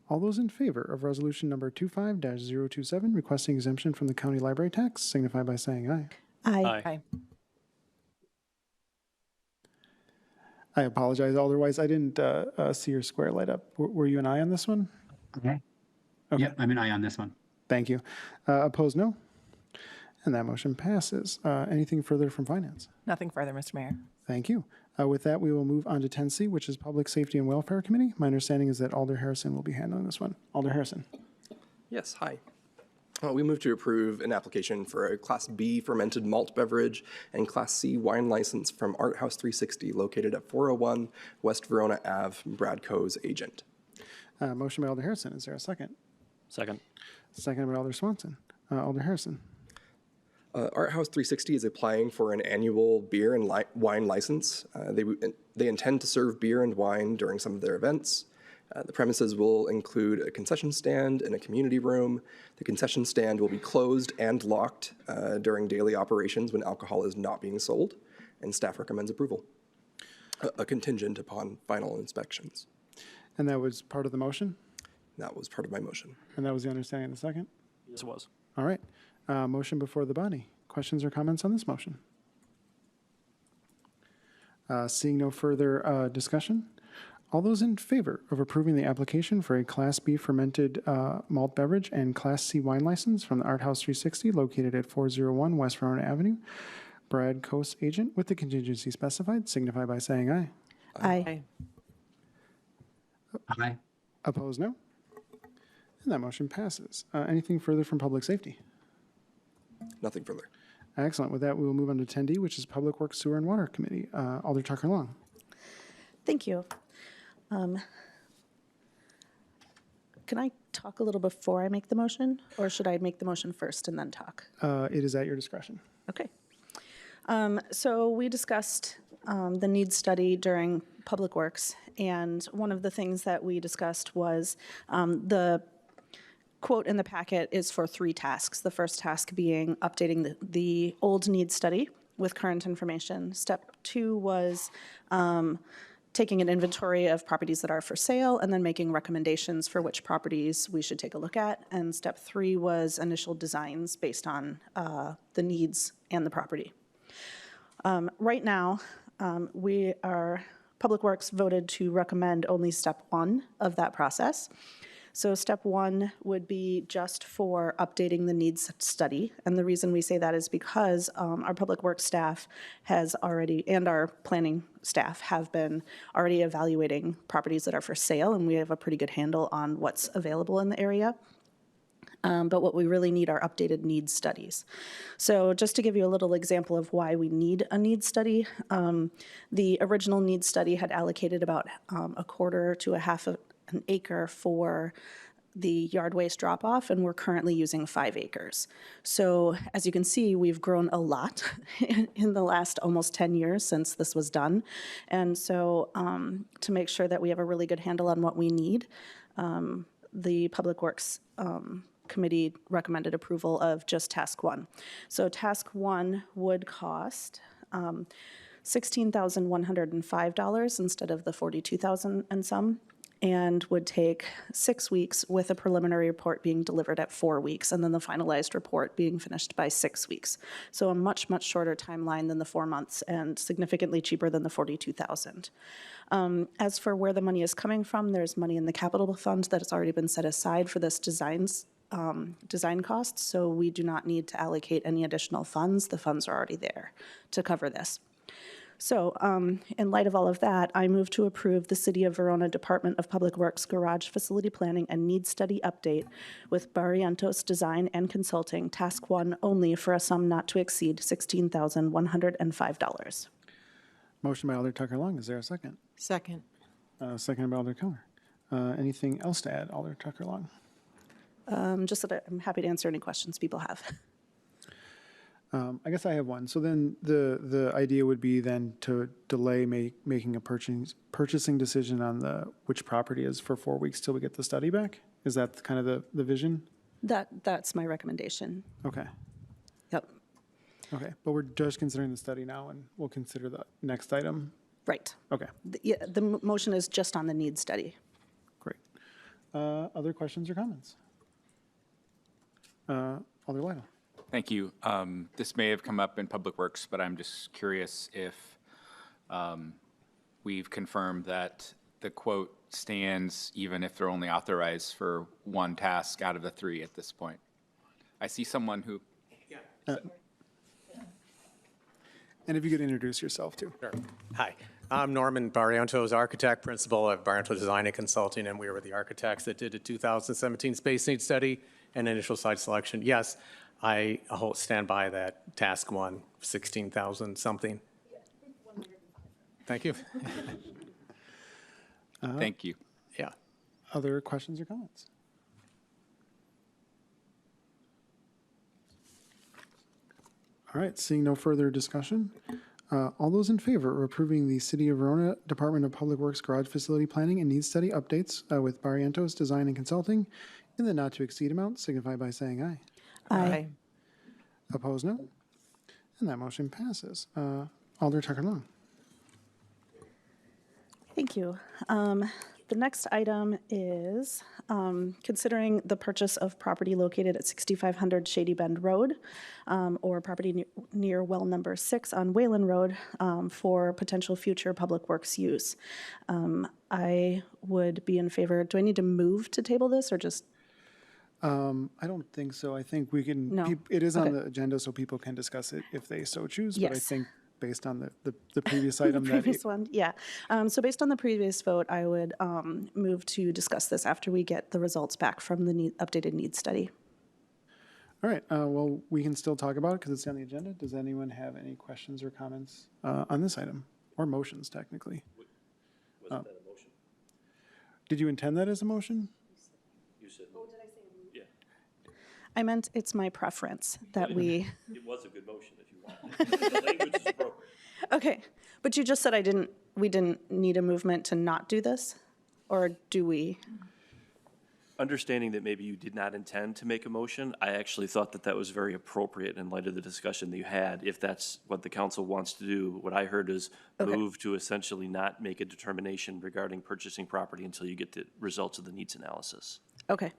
all those in favor of resolution number 25-027, requesting exemption from the county library tax, signify by saying aye. Aye. Aye. I apologize, otherwise I didn't see your square light up. Were you an aye on this one? Okay. Okay. Yep, I'm an aye on this one. Thank you. Opposed, no? And that motion passes. Anything further from finance? Nothing further, Mr. Mayor. Thank you. With that, we will move on to 10C, which is Public Safety and Welfare Committee. My understanding is that Alder Harrison will be handling this one. Alder Harrison. Yes, hi. We move to approve an application for a Class B fermented malt beverage and Class C wine license from Art House 360 located at 401 West Verona Ave, Bradco's agent. Motion by Alder Harrison. Is there a second? Second. Second by Alder Swanson. Alder Harrison. Art House 360 is applying for an annual beer and wine license. They intend to serve beer and wine during some of their events. The premises will include a concession stand and a community room. The concession stand will be closed and locked during daily operations when alcohol is not being sold, and staff recommends approval, a contingent upon final inspections. And that was part of the motion? That was part of my motion. And that was the understanding of the second? Yes, it was. All right. Motion before the body. Questions or comments on this motion? Seeing no further discussion, all those in favor of approving the application for a Class B fermented malt beverage and Class C wine license from the Art House 360 located at 401 West Verona Avenue, Bradco's agent with the contingency specified, signify by saying aye. Aye. Aye. Opposed, no? And that motion passes. Anything further from Public Safety? Nothing further. Excellent. With that, we will move on to 10D, which is Public Works, Sewer, and Water Committee. Alder Tucker Long. Thank you. Can I talk a little before I make the motion, or should I make the motion first and then talk? It is at your discretion. Okay. So we discussed the needs study during Public Works, and one of the things that we discussed was the quote in the packet is for 3 tasks. The first task being updating the old needs study with current information. Step 2 was taking an inventory of properties that are for sale and then making recommendations for which properties we should take a look at. And step 3 was initial designs based on the needs and the property. Right now, Public Works voted to recommend only step 1 of that process. So step 1 would be just for updating the needs study. And the reason we say that is because our Public Works staff has already, and our planning staff have been already evaluating properties that are for sale, and we have a pretty good handle on what's available in the area. But what we really need are updated needs studies. So just to give you a little example of why we need a needs study, the original needs study had allocated about a quarter to a half of an acre for the yard waste drop-off, and we're currently using 5 acres. So as you can see, we've grown a lot in the last almost 10 years since this was done. And so to make sure that we have a really good handle on what we need, the Public Works Committee recommended approval of just task 1. So task 1 would cost $16,105 instead of the $42,000 and some, and would take 6 weeks with a preliminary report being delivered at 4 weeks, and then the finalized report being finished by 6 weeks. So a much, much shorter timeline than the 4 months and significantly cheaper than the $42,000. As for where the money is coming from, there's money in the capital fund that has already been set aside for this design costs, so we do not need to allocate any additional funds. The funds are already there to cover this. So in light of all of that, I move to approve the City of Verona Department of Public Works Garage Facility Planning and Needs Study Update with Barrientos Design and Consulting, Task 1 only, for a sum not to exceed $16,105. Motion by Alder Tucker Long. Is there a second? Second. Second by Alder Keller. Anything else to add, Alder Tucker Long? Just that I'm happy to answer any questions people have. I guess I have one. So then the idea would be then to delay making a purchasing decision on which property is for 4 weeks till we get the study back? Is that kind of the vision? That's my recommendation. Okay. Yep. Okay, but we're just considering the study now, and we'll consider the next item. Right. Okay, The motion is just on the needs study. great. Other questions or comments? Alder Lytle. Thank you. This may have come up in Public Works, but I'm just curious if we've confirmed that the quote stands even if they're only authorized for one task out of the 3 at this point. I see someone who. And if you could introduce yourself too. Sure. Hi, I'm Norman Barrientos, architect, principal at Barrientos Design and Consulting, and we were the architects that did the 2017 Space Needs Study and initial site selection. Yes, I stand by that task 1, 16,000 something. Thank you. Thank you. Yeah. Other questions or comments? All right, seeing no further discussion, all those in favor of approving the City of Verona Department of Public Works Garage Facility Planning and Needs Study updates with Barrientos Design and Consulting in the not-to-exceed amount signify by saying aye. Aye. Opposed, no. And that motion passes. Alder Tucker Long. Thank you. The next item is considering the purchase of property located at 6500 Shady Bend Road or property near well number 6 on Wayland Road for potential future public works use. I would be in favor. Do I need to move to table this or just? I don't think so. I think we can, No. it is on Okay. the agenda so people can discuss it if they so choose. But I Yes. think based on the previous item The that. previous one, yeah. So based on the previous vote, I would move to discuss this after we get the results back from the updated needs study. All right, well, we can still talk about it because it's on the agenda. Does anyone have any questions or comments on this item? Or motions, technically? Wasn't that a motion? Did you intend that as a motion? You said. Oh, did I say? Yeah, I meant it's my preference that we, it was a good motion if you want. The language is appropriate. okay. But you just said we didn't need a movement to not do this? Or do we? Understanding that maybe you did not intend to make a motion, I actually thought that that was very appropriate in light of the discussion that you had. If that's what the council wants to do, what I heard is Okay. move to essentially not make a determination regarding purchasing property until you get the results of the needs analysis. Okay.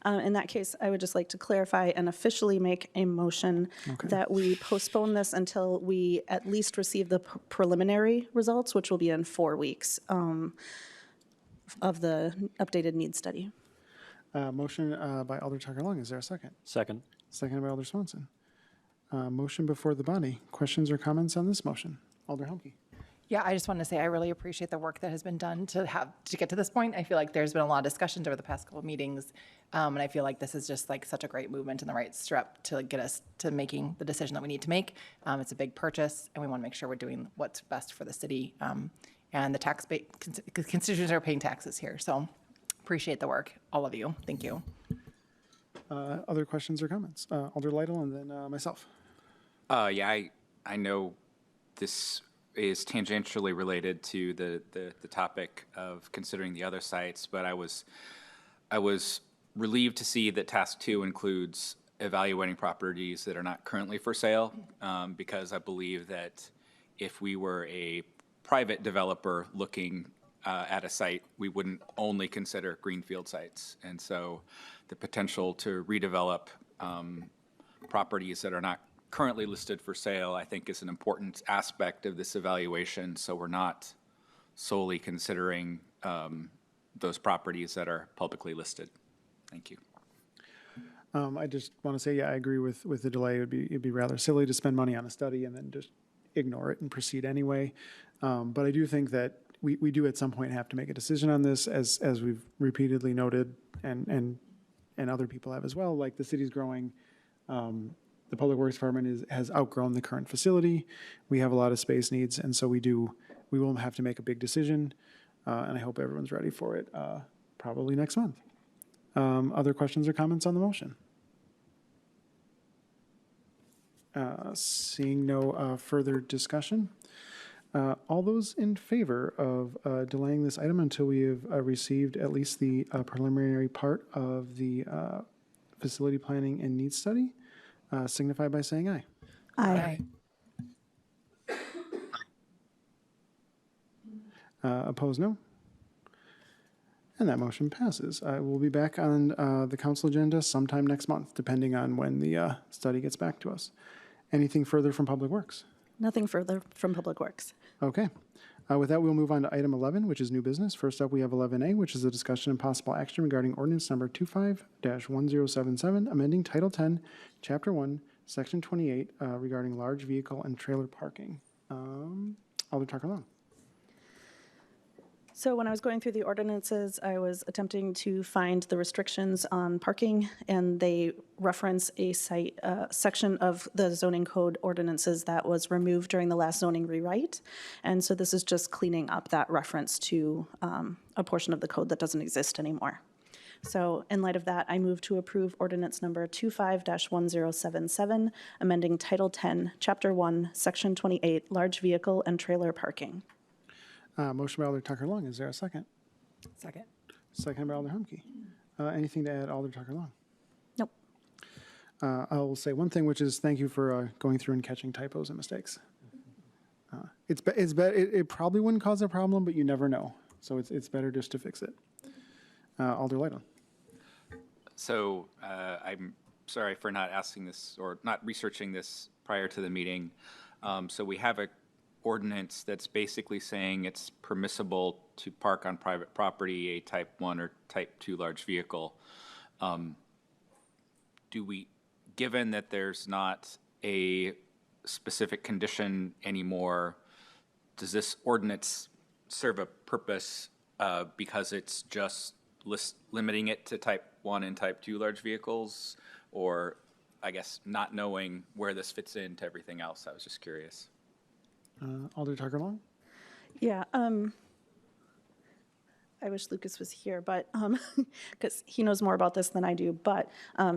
In that case, I would just like to clarify and officially make a motion that we postpone this until we at least receive the preliminary results, which will be in 4 weeks of the updated needs study. Motion by Alder Tucker Long. Is there a second? Second. Second by Alder Swanson. Motion before the body. Questions or comments on this motion? Alder Humke. Yeah, I just wanted to say I really appreciate the work that has been done to get to this point. I feel like there's been a lot of discussions over the past couple of meetings, and I feel like this is just like such a great movement in the right step to get us to making the decision that we need to make. It's a big purchase, and we want to make sure we're doing what's best for the city, and the constituents are paying taxes here. So appreciate the work, all of you. Thank you. Other questions or comments? Alder Lytle and then myself. Yeah, I know this is tangentially related to the topic of considering the other sites, but I was relieved to see that task 2 includes evaluating properties that are not currently for sale, because I believe that if we were a private developer looking at a site, we wouldn't only consider greenfield sites. And so the potential to redevelop properties that are not currently listed for sale, I think, is an important aspect of this evaluation. So we're not solely considering those properties that are publicly listed. Thank you. I just want to say, yeah, I agree with the delay. It'd be rather silly to spend money on a study and then just ignore it and proceed anyway. But I do think that we do at some point have to make a decision on this, as we've repeatedly noted, and other people have as well. Like, the city's growing. The Public Works Department has outgrown the current facility. We have a lot of space needs, and so we will have to make a big decision, and I hope everyone's ready for it probably next month. Other questions or comments on the motion? Seeing no further discussion, all those in favor of delaying this item until we have received at least the preliminary part of the facility planning and needs study, signify by saying aye. Aye. Opposed, no. And that motion passes. We'll be back on the council agenda sometime next month, depending on when the study gets back to us. Anything further from Public Works? Nothing further from Public Works. Okay. With that, we'll move on to item 11, which is new business. First up, we have 11A, which is a discussion and possible action regarding ordinance number 25-1077, amending Title 10, Chapter 1, Section 28, regarding large vehicle and trailer parking. Alder Tucker Long. So when I was going through the ordinances, I was attempting to find the restrictions on parking, and they reference a section of the zoning code ordinances that was removed during the last zoning rewrite. And so this is just cleaning up that reference to a portion of the code that doesn't exist anymore. So in light of that, I move to approve ordinance number 25-1077, amending Title 10, Chapter 1, Section 28, large vehicle and trailer parking. Motion by Alder Tucker Long. Is there a second? Second. Second by Alder Humke. Anything to add, Alder Tucker Long? Nope. I'll say one thing, which is thank you for going through and catching typos and mistakes. It probably wouldn't cause a problem, but you never know. So it's better just to fix it. Alder Lytle. So I'm sorry for not asking this or not researching this prior to the meeting. So we have a ordinance that's basically saying it's permissible to park on private property a type 1 or type 2 large vehicle. Given that there's not a specific condition anymore, does this ordinance serve a purpose because it's just limiting it to type 1 and type 2 large vehicles? Or, I guess, not knowing where this fits into everything else? I was just curious. Alder Tucker Long? Yeah, I wish Lucas was here, but, because he knows more about this than I do, but,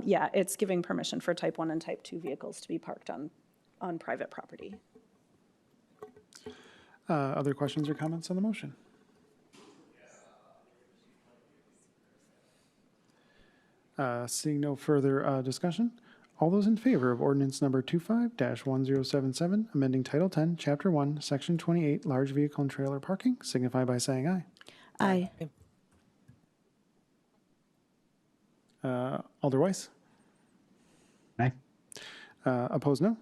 yeah, it's giving permission for type 1 and type 2 vehicles to be parked on private property. Other questions or comments on the motion? Seeing no further discussion, all those in favor of ordinance number 25-1077, amending Title 10, Chapter 1, Section 28, large vehicle and trailer parking, signify by saying aye. Aye. Alder Weiss? Aye. Opposed, no.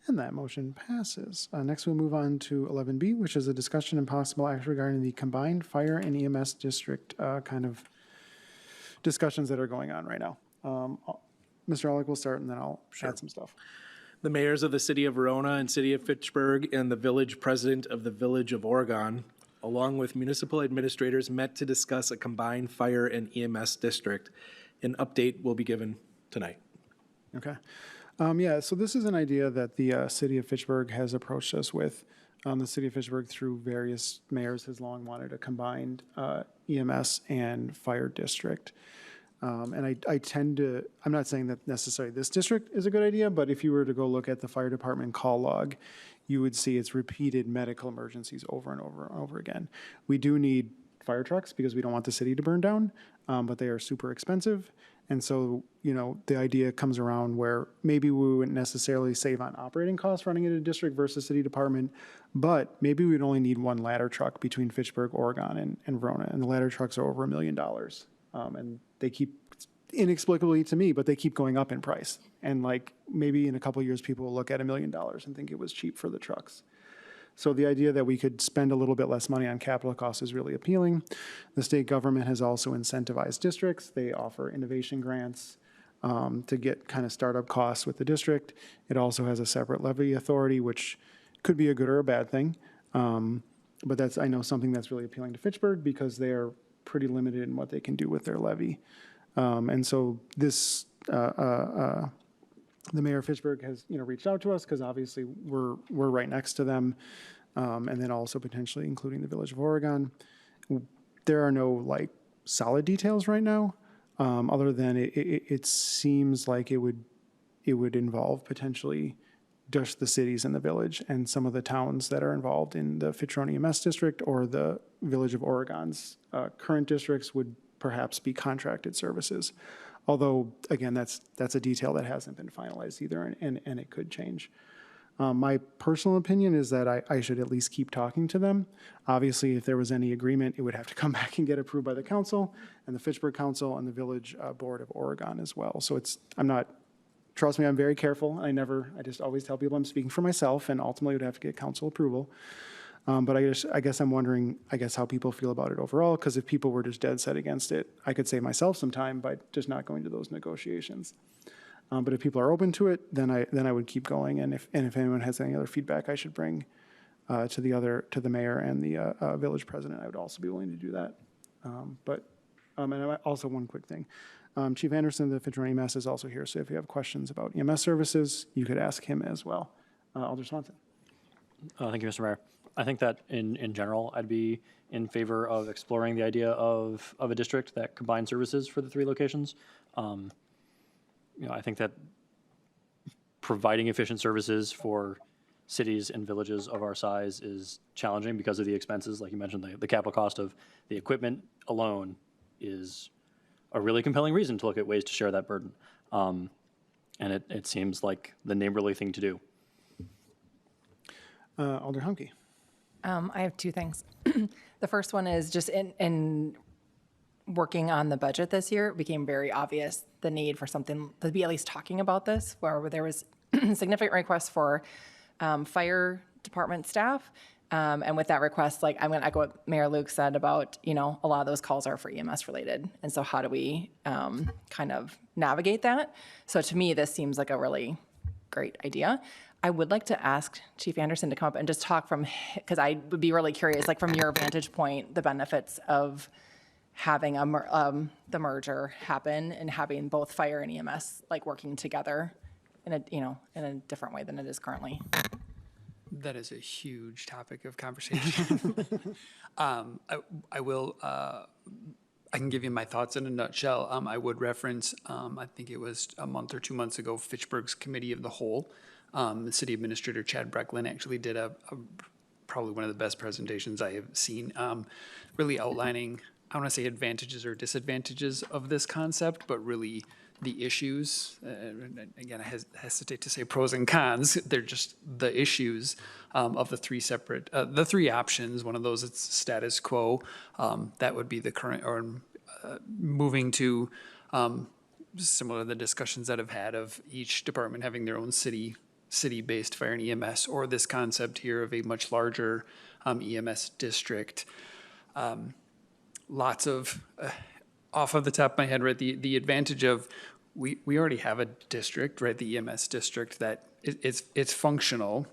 And that motion passes. Next, we'll move on to 11B, which is a discussion and possible action regarding the combined fire and EMS district kind of discussions that are going on right now. Mr. Alec will start, and then I'll add some stuff. The mayors of the city of Verona and city of Fitchburg and the village president of the village of Oregon, along with municipal administrators, met to discuss a combined fire and EMS district. An update will be given tonight. Okay. Yeah, so this is an idea that the city of Fitchburg has approached us with. The city of Fitchburg, through various mayors, has long wanted a combined EMS and fire district. And I tend to, I'm not saying that necessarily this district is a good idea, but if you were to go look at the fire department call log, you would see it's repeated medical emergencies over and over and over again. We do need fire trucks because we don't want the city to burn down, but they are super expensive. And so, you know, the idea comes around where maybe we wouldn't necessarily save on operating costs running it a district versus city department, but maybe we'd only need one ladder truck between Fitchburg, Oregon, and Verona, and the ladder trucks are over $1 million. And they keep, inexplicably to me, but they keep going up in price. And like, maybe in a couple of years, people will look at $1 million and think it was cheap for the trucks. So the idea that we could spend a little bit less money on capital costs is really appealing. The state government has also incentivized districts. They offer innovation grants. to get kind of startup costs with the district. It also has a separate levy authority, which could be a good or a bad thing. But that's, I know, something that's really appealing to Fitchburg because they are pretty limited in what they can do with their levy. And so this, the mayor of Fitchburg has, reached out to us because obviously we're right next to them. And then also potentially including the Village of Oregon. There are no solid details right now, other than it seems like it would involve potentially just the cities in the village and some of the towns that are involved in the Fitch-Roane EMS district or the Village of Oregon's current districts would perhaps be contracted services. Although, again, that's a detail that hasn't been finalized either, and it could change. My personal opinion is that I should at least keep talking to them. Obviously, if there was any agreement, it would have to come back and get approved by the council and the Fitchburg Council and the Village Board of Oregon as well. So trust me, I'm very careful. I just always tell people I'm speaking for myself and ultimately would have to get council approval. But I guess I'm wondering, how people feel about it overall, because if people were just dead set against it, I could save myself some time by just not going to those negotiations. But if people are open to it, then I would keep going. And if anyone has any other feedback I should bring to the mayor and the village president, I would also be willing to do that. And also one quick thing. Chief Anderson of the Fitch-Roane EMS is also here, so if you have questions about EMS services, you could ask him as well. Alder Swanson. Thank you, Mr. Mayor. I think that in general, I'd be in favor of exploring the idea of a district that combines services for the 3 locations. I think that providing efficient services for cities and villages of our size is challenging because of the expenses. Like you mentioned, the capital cost of the equipment alone is a really compelling reason to look at ways to share that burden. And it seems like the neighborly thing to do. Alder Humke. I have 2 things. The first one is just in working on the budget this year, it became very obvious the need for something to be at least talking about this, where there was significant requests for fire department staff. And with that request, I'm going to echo what Mayor Luke said about, a lot of those calls are for EMS related. And so how do we kind of navigate that? So to me, this seems like a really great idea. I would like to ask Chief Anderson to come up and just talk because I would be really curious, from your vantage point, the benefits of having the merger happen and having both fire and EMS working together in a different way than it is currently. That is a huge topic of conversation. I can give you my thoughts in a nutshell. I would reference, I think it was a month or 2 months ago, Fitchburg's Committee of the Whole. The city administrator, Chad Brecklin, actually did probably one of the best presentations I have seen, really outlining, I don't want to say advantages or disadvantages of this concept, but really the issues. Again, I hesitate to say pros and cons. They're just the issues of the 3 separate, the 3 options. One of those is status quo. That would be the current, or moving to similar to the discussions that I've had of each department having their own city-based fire and EMS, or this concept here of a much larger EMS district. Lots of, off of the top of my head, right, the advantage of we already have a district, right, the EMS district, that it's functional.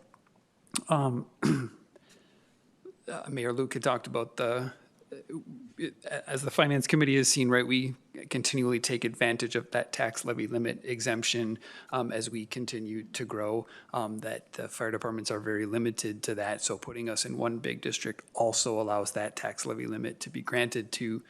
Mayor Luke had talked about as the Finance Committee has seen, right, we continually take advantage of that tax levy limit exemption as we continue to grow, that the fire departments are very limited to that. So putting us in one big district also allows that tax levy limit to be granted to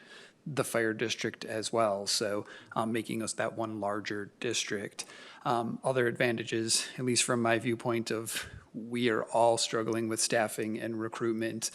the fire district as well. So making us that one larger district. Other advantages, at least from my viewpoint of we are all struggling with staffing and recruitment.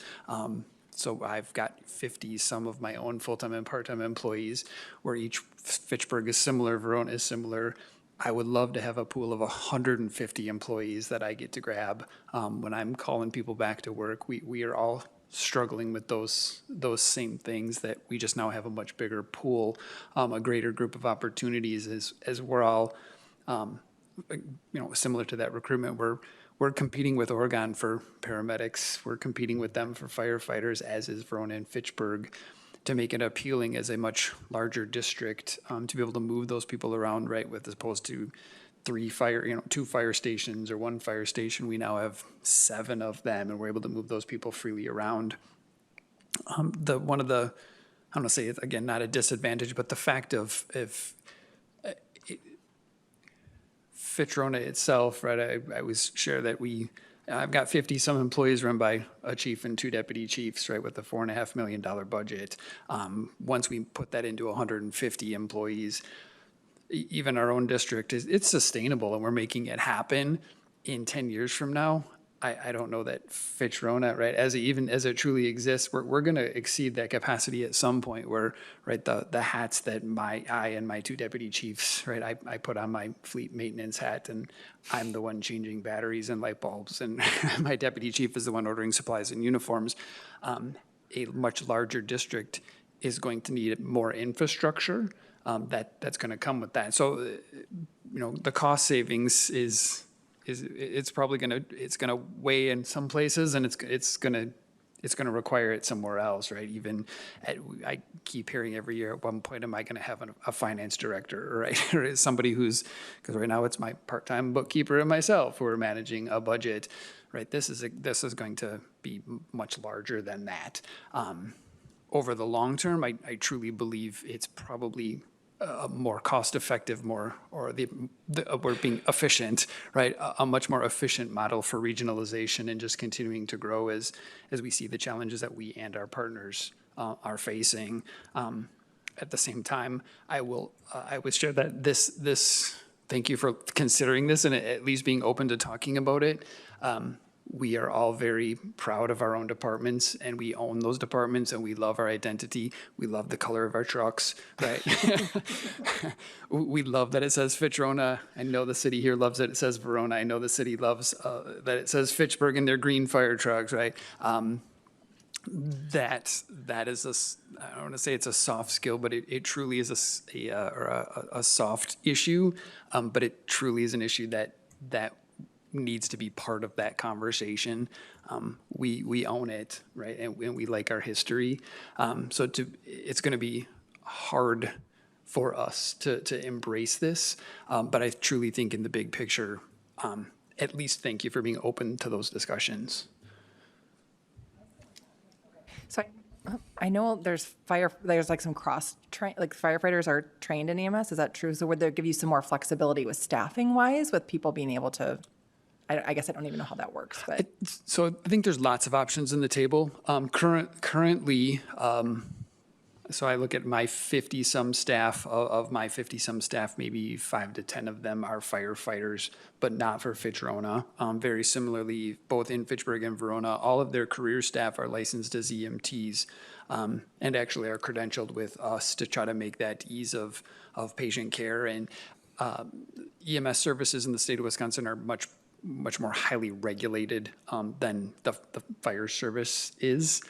So I've got 50 some of my own full-time and part-time employees, where each Fitchburg is similar, Verona is similar. I would love to have a pool of 150 employees that I get to grab when I'm calling people back to work. We are all struggling with those same things, that we just now have a much bigger pool, a greater group of opportunities as we're all, similar to that recruitment. We're competing with Oregon for paramedics. We're competing with them for firefighters, as is Verona and Fitchburg. to make it appealing as a much larger district, to be able to move those people around, right, with as opposed to 2 fire stations or 1 fire station. We now have 7 of them, and we're able to move those people freely around. One of the, I don't want to say it's, again, not a disadvantage, but the fact of if Fitrona itself, right, I always share that I've got 50-some employees run by a chief and 2 deputy chiefs, right, with a $4.5 million budget. Once we put that into 150 employees, even our own district, it's sustainable, and we're making it happen. In 10 years from now, I don't know that Fitrona, right, as it truly exists, we're going to exceed that capacity at some point where, right, the hats that I and my 2 deputy chiefs, right, I put on my fleet maintenance hat, and I'm the one changing batteries and light bulbs, and my deputy chief is the one ordering supplies and uniforms. A much larger district is going to need more infrastructure. That's going to come with that. So, the cost savings it's probably going to weigh in some places, and it's going to require it somewhere else, right? I keep hearing every year, at one point, am I going to have a finance director, right? Or somebody because right now it's my part-time bookkeeper and myself who are managing a budget, right? This is going to be much larger than that. Over the long term, I truly believe it's probably more cost-effective, we're being efficient, right? A much more efficient model for regionalization and just continuing to grow as we see the challenges that we and our partners are facing. At the same time, I would share that this. Thank you for considering this and at least being open to talking about it. We are all very proud of our own departments, and we own those departments, and we love our identity. We love the color of our trucks, right? We love that it says Fitrona. I know the city here loves that it says Verona. I know the city loves that it says Fitchburg in their green fire trucks, right? That is I don't want to say it's a soft skill, but it truly is a soft issue, but it truly is an issue that needs to be part of that conversation. We own it, right? And we like our history. So it's going to be hard for us to embrace this. But I truly think in the big picture, at least thank you for being open to those discussions. So I know there's like some like firefighters are trained in EMS. Is that true? So would they give you some more flexibility with staffing wise, with people being able to, I guess I don't even know how that works, but. So I think there's lots of options on the table. Currently, so I look at my 50-some staff. Of my 50-some staff, maybe 5 to 10 of them are firefighters, but not for Fitrona. Very similarly, both in Fitchburg and Verona, all of their career staff are licensed as EMTs, and actually are credentialed with us to try to make that ease of patient care. And EMS services in the state of Wisconsin are much more highly regulated than the fire service is.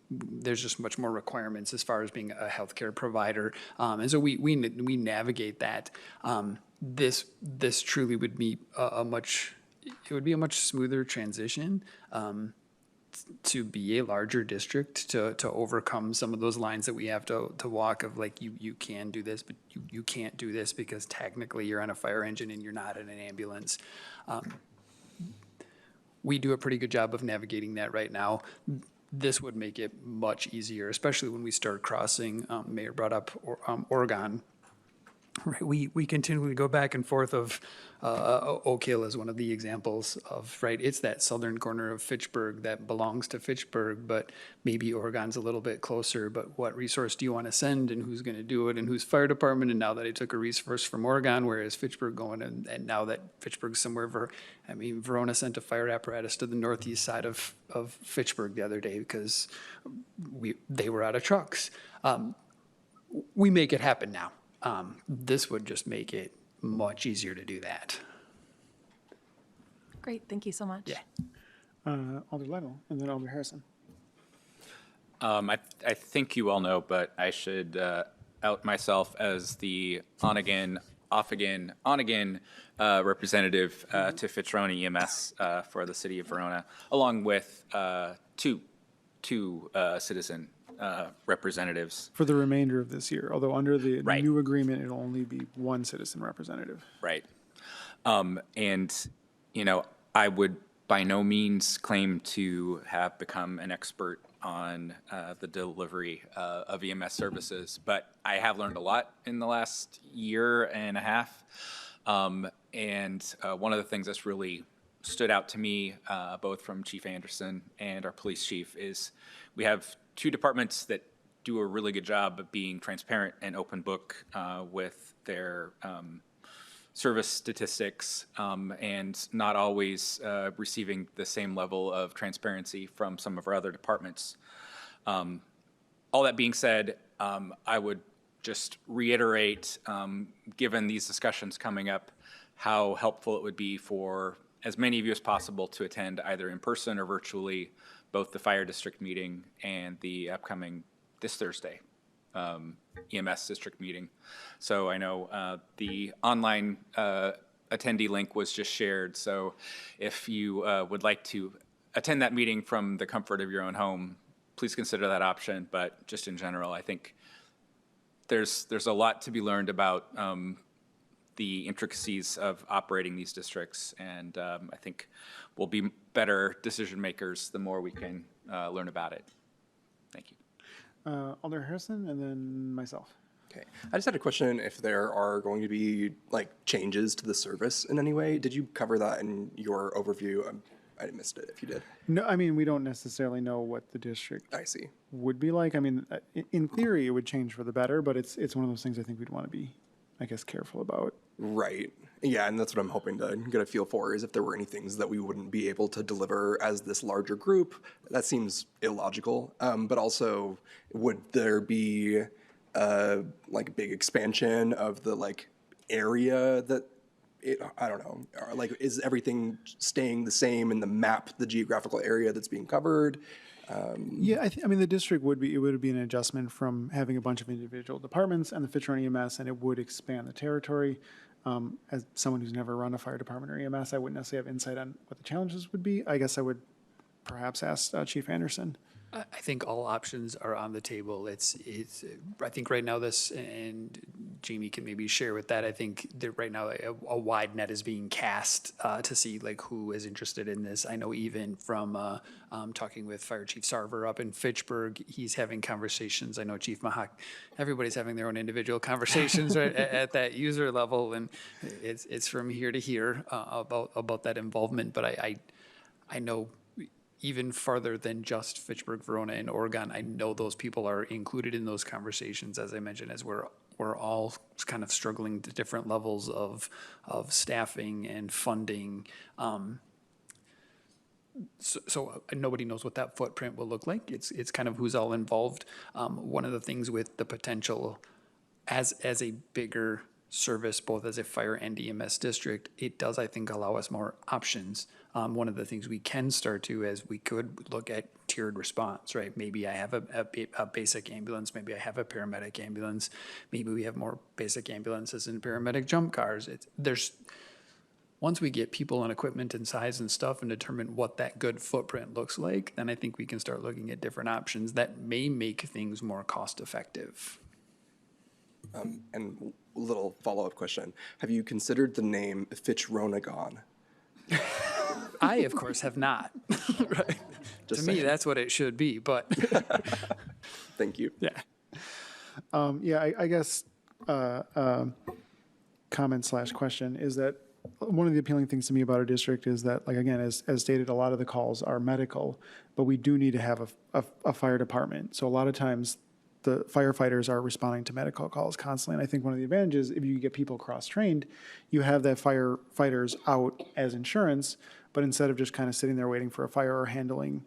There's just much more requirements as far as being a healthcare provider, and so we navigate that. This truly would be a much smoother transition to be a larger district to overcome some of those lines that we have to walk of like you can do this, but you can't do this because technically you're on a fire engine and you're not in an ambulance. We do a pretty good job of navigating that right now. This would make it much easier, especially when we start crossing. Mayor brought up Oregon. Right, we continually go back and forth of Oak Hill is one of the examples of, right, it's that southern corner of Fitchburg that belongs to Fitchburg, but maybe Oregon's a little bit closer, but what resource do you want to send and who's going to do it and whose fire department? And now that I took a resource from Oregon, where is Fitchburg going? And now that Fitchburg's somewhere, Verona sent a fire apparatus to the northeast side of Fitchburg the other day because they were out of trucks. We make it happen now. This would just make it much easier to do that. Great, thank you so much. Yeah. Alder Lytle, and then Alder Harrison. I think you all know, but I should out myself as the on-again, off-again, on-again representative to Fitrona EMS for the city of Verona, along with two citizen representatives. For the remainder of this year, although under the Right. new agreement, it'll only be one citizen representative. Right. And, you know, I would by no means claim to have become an expert on the delivery of EMS services, but I have learned a lot in the last year and a half. And one of the things that's really stood out to me, both from Chief Anderson and our police chief, is we have two departments that do a really good job of being transparent and open book with their service statistics, and not always receiving the same level of transparency from some of our other departments. All that being said, I would just reiterate, given these discussions coming up, how helpful it would be for as many of you as possible to attend either in person or virtually both the fire district meeting and the upcoming this Thursday EMS district meeting. So I know the online attendee link was just shared. So if you would like to attend that meeting from the comfort of your own home, please consider that option. But just in general, I think there's a lot to be learned about the intricacies of operating these districts, and I think we'll be better decision makers the more we can learn about it. Thank you. Alder Harrison, and then myself. Okay. I just had a question if there are going to be like changes to the service in any way. Did you cover that in your overview? I missed it if you did. No, I mean, we don't necessarily know what the district would be like. I mean, in theory, it would change for the better, but it's one of those things I think we'd want to be, I guess, careful about. Right. Yeah, and that's what I'm hoping to get a feel for, is if there were any things that we wouldn't be able to deliver as this larger group. That seems illogical. But also, would there be like a big expansion of the like area that I don't know, or, like, is everything staying the same in the map, the geographical area that's being covered? Yeah, I mean, the district would be, it would be an adjustment from having a bunch of individual departments and the Fitch-Run EMS, and it would expand the territory. As someone who's never run a fire department or EMS, I wouldn't necessarily have insight on what the challenges would be. I guess I would perhaps ask Chief Anderson. I think all options are on the table. It's, I think right now this, and Jamie can maybe share with that, I think that right now a wide net is being cast to see like who is interested in this. I know even from talking with Fire Chief Sarver up in Fitchburg, he's having conversations. I know Chief Mahak, everybody's having their own individual conversations right, at that user level, and it's from here to here about that involvement. But I know even farther than just Fitchburg, Verona, and Oregon, I know those people are included in those conversations, as I mentioned, as we're all kind of struggling to different levels of staffing and funding. So nobody knows what that footprint will look like. It's kind of who's all involved. One of the things with the potential as a bigger service, both as a fire and EMS district, it does, I think, allow us more options. One of the things we can start to is we could look at tiered response, right? Maybe I have a basic ambulance, maybe I have a paramedic ambulance, maybe we have more basic ambulances and paramedic jump cars. Once we get people and equipment and size and stuff and determine what that good footprint looks like, then I think we can start looking at different options that may make things more cost effective. And a little follow-up question. Have you considered the name Fitch-Ronagon? I, of course, have not. Right. To me, that's what it should be, but. Thank you. Yeah. Yeah, I guess comment/question is that one of the appealing things to me about our district is that, like, again, as stated, a lot of the calls are medical, but we do need to have a fire department. So a lot of times the firefighters are responding to medical calls constantly. And I think one of the advantages, if you get people cross-trained, you have that firefighters out as insurance, but instead of just kind of sitting there waiting for a fire or handling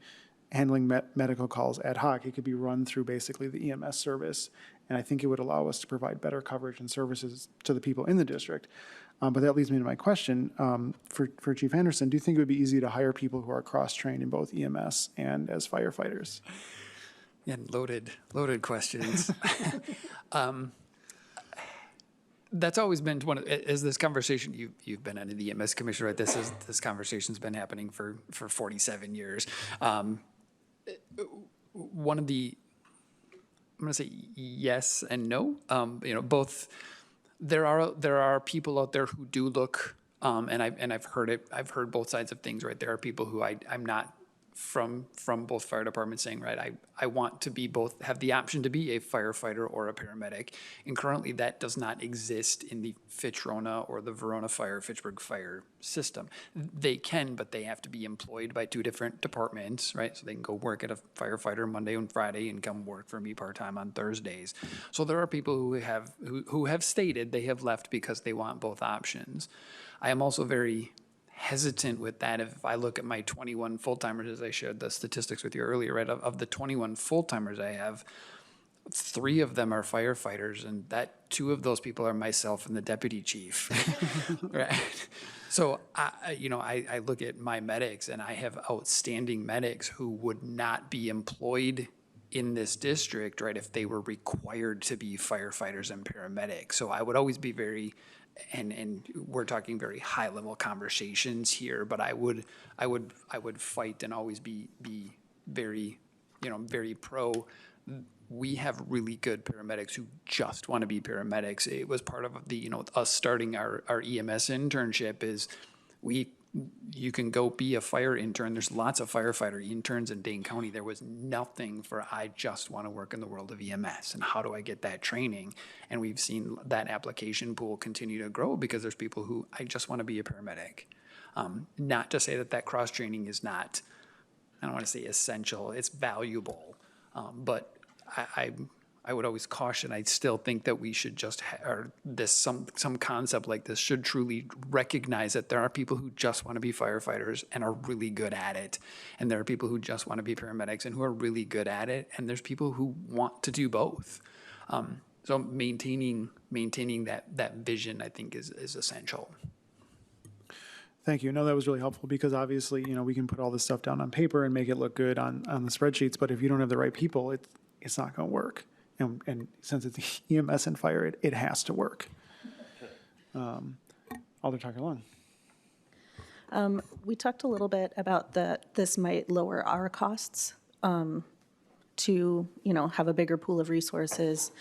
medical calls ad hoc, it could be run through basically the EMS service. And I think it would allow us to provide better coverage and services to the people in the district. But that leads me to my question for Chief Anderson. Do you think it would be easy to hire people who are cross-trained in both EMS and as firefighters? And loaded questions. That's always been one of, as this conversation, you've been under the EMS commissioner, right? This conversation's been happening for 47 years. One of the going to say yes and no. Both. There are people out there who do look, and I've heard it. I've heard both sides of things. Right, there are people who I'm not from both fire departments saying, right, I want to be both, have the option to be a firefighter or a paramedic. And currently that does not exist in the Fitch-Rona or the Verona Fire, Fitchburg Fire system. They can, but they have to be employed by two different departments, right? So they can go work at a firefighter Monday and Friday and come work for me part-time on Thursdays. So there are people who have stated they have left because they want both options. I am also very hesitant with that. If I look at my 21 full-timers, as I shared the statistics with you earlier, right, of the 21 full-timers I have, 3 of them are firefighters, and that 2 of those people are myself and the deputy chief. Right. So I look at my medics, and I have outstanding medics who would not be employed in this district, right, if they were required to be firefighters and paramedics. So I would always be very, and we're talking very high level conversations here, but I would fight and always be very, very pro. We have really good paramedics who just want to be paramedics. It was part of the, us starting our EMS internship is you can go be a fire intern. There's lots of firefighter interns in Dane County. There was nothing for, I just want to work in the world of EMS, and how do I get that training? And we've seen that application pool continue to grow because there's people who, I just want to be a paramedic. Not to say that cross-training is not, I don't want to say essential, it's valuable. But I would always caution, I still think that we should just, some concept like this should truly recognize that there are people who just want to be firefighters and are really good at it. And there are people who just want to be paramedics and who are really good at it. And there's people who want to do both. So maintaining that vision, I think, is essential. Thank you. No, that was really helpful because obviously, we can put all this stuff down on paper and make it look good on the spreadsheets, but if you don't have the right people, it's not going to work. And since it's EMS and fire, it has to work. Alder Tucker Long. We talked a little bit about that this might lower our costs to, have a bigger pool of resources.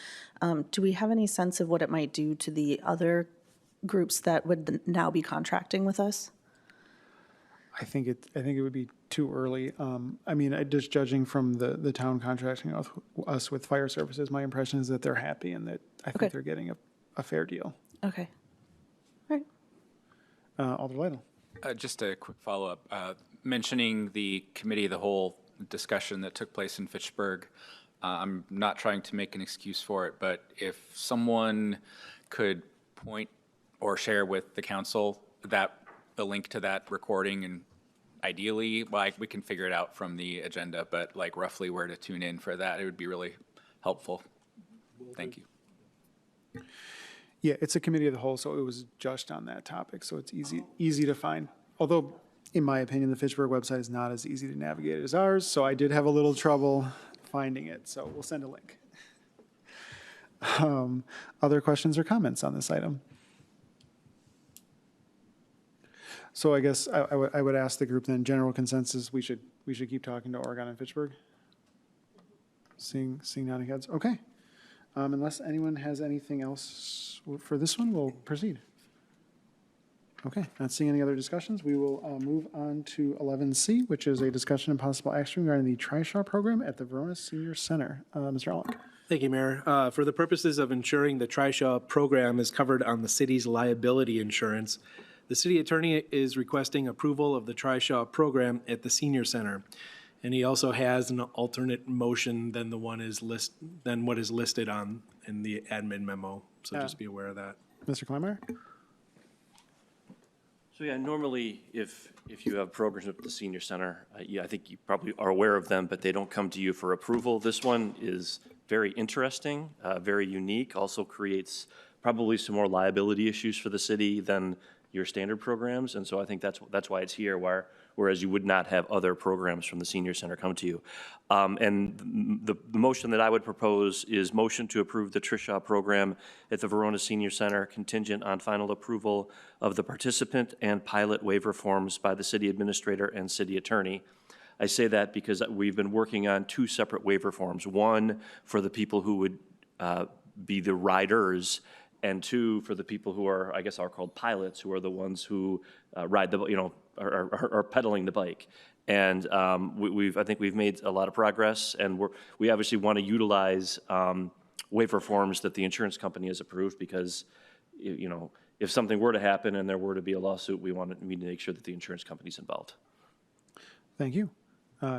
Do we have any sense of what it might do to the other groups that would now be contracting with us? I think it would be too early. Just judging from the town contracting us with fire services, my impression is that they're happy and that I think they're getting a fair deal. Okay. All right. Alder Lytle. Just a quick follow-up. Mentioning the committee of the whole discussion that took place in Fitchburg, I'm not trying to make an excuse for it, but if someone could point or share with the council the link to that recording, and ideally, we can figure it out from the agenda, but roughly where to tune in for that, it would be really helpful. Thank you. Yeah, it's a committee of the whole, so it was just on that topic, so it's easy to find. Although, in my opinion, the Fitchburg website is not as easy to navigate as ours, so I did have a little trouble finding it, so we'll send a link. Other questions or comments on this item? So I guess I would ask the group then, general consensus, we should keep talking to Oregon and Fitchburg? Seeing nodding heads, okay. Unless anyone has anything else for this one, we'll proceed. Okay, not seeing any other discussions, we will move on to 11C, which is a discussion and possible action regarding the TriShaw program at the Verona Senior Center. Mr. Allen. Thank you, Mayor. For the purposes of ensuring the TriShaw program is covered on the city's liability insurance, the city attorney is requesting approval of the TriShaw program at the Senior Center. And he also has an alternate motion than what is listed in the admin memo. So just be aware of that. Mr. Kleinmeyer? So yeah, normally if you have programs at the senior center, I think you probably are aware of them, but they don't come to you for approval. This one is very interesting, very unique, also creates probably some more liability issues for the city than your standard programs, and so I think that's why it's here, whereas you would not have other programs from the senior center come to you. And the motion that I would propose is motion to approve the TriShaw program at the Verona Senior Center contingent on final approval of the participant and pilot waiver forms by the city administrator and city attorney. I say that because we've been working on two separate waiver forms. One for the people who would be the riders, and two for the people who are, I guess, are called pilots, who are the ones who ride the, are pedaling the bike. And I think we've made a lot of progress, and we obviously want to utilize waiver forms that the insurance company has approved because, if something were to happen and there were to be a lawsuit, we need to make sure that the insurance company's involved. Thank you.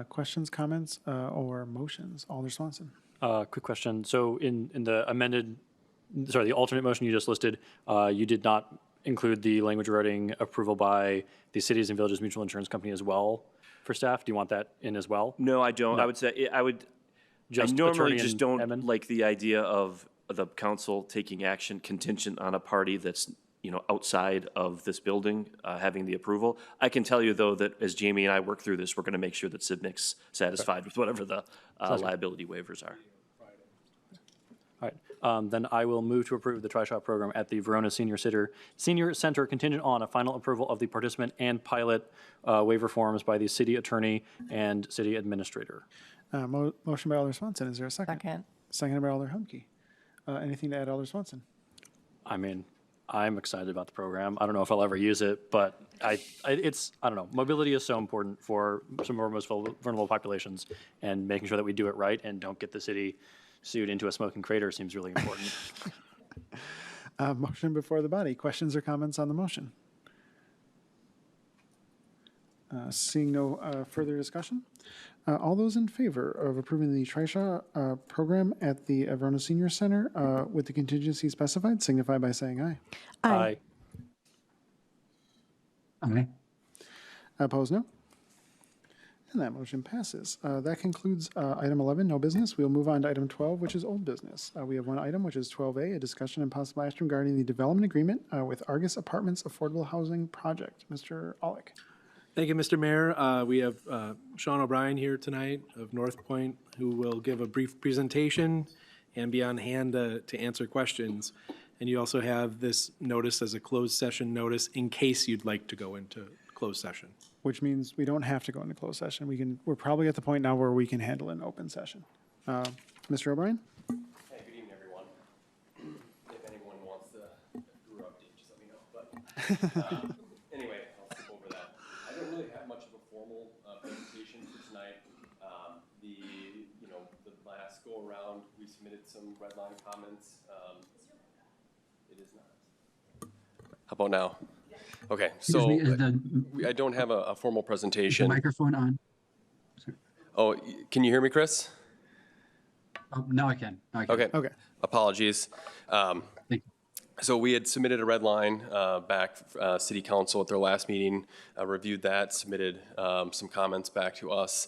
Questions, comments, or motions? Alder Swanson. Quick question. So in the the alternate motion you just listed, you did not include the language regarding approval by the Cities and Villages Mutual Insurance Company as well for staff? Do you want that in as well? No, I don't. No. I would say, I Just normally attorney just and don't admin? like the idea of the council taking action contingent on a party that's, outside of this building, having the approval. I can tell you, though, that as Jamie and I work through this, we're going to make sure that CIVNIC's satisfied with whatever the liability waivers are. All right, then I will move to approve the Tri-Shot program at the Verona Senior Center contingent on a final approval of the participant and pilot waiver forms by the city attorney and city administrator. Motion by Alder Swanson. Is there a second? Second. Seconded by Alder Humke. Anything to add, Alder Swanson? I mean, I'm excited about the program. I don't know if I'll ever use it, but I don't know. Mobility is so important for some of our most vulnerable populations, and making sure that we do it right and don't get the city sued into a smoking crater seems really important. Motion before the body. Questions or comments on the motion? Seeing no further discussion, all those in favor of approving the Tri-Shot program at the Verona Senior Center with the contingency specified signify by saying aye. Aye. Aye. Opposed, no. And that motion passes. That concludes item 11, no business. We'll move on to item 12, which is old business. We have one item, which is 12A, a discussion and possible action regarding the development agreement with Argus Apartments Affordable Housing Project. Mr. Aulick. Thank you, Mr. Mayor. We have Sean O'Brien here tonight of North Point, who will give a brief presentation and be on hand to answer questions. And you also have this notice as a closed session notice in case you'd like to go into closed session. Which means we don't have to go into closed session. We're probably at the point now where we can handle an open session. Mr. O'Brien? Hey, good evening, everyone. If anyone wants to guru update, just let me know. But anyway, I'll skip over that. I don't really have much of a formal presentation for tonight. The last go around, we submitted some red line comments. It is not. How about now? Okay, so I don't have a formal presentation. Microphone on. Oh, can you hear me, Chris? Oh, now I can. Now I can. Okay. Okay. Apologies. So we had submitted a red line back, City Council at their last meeting, reviewed that, submitted some comments back to us.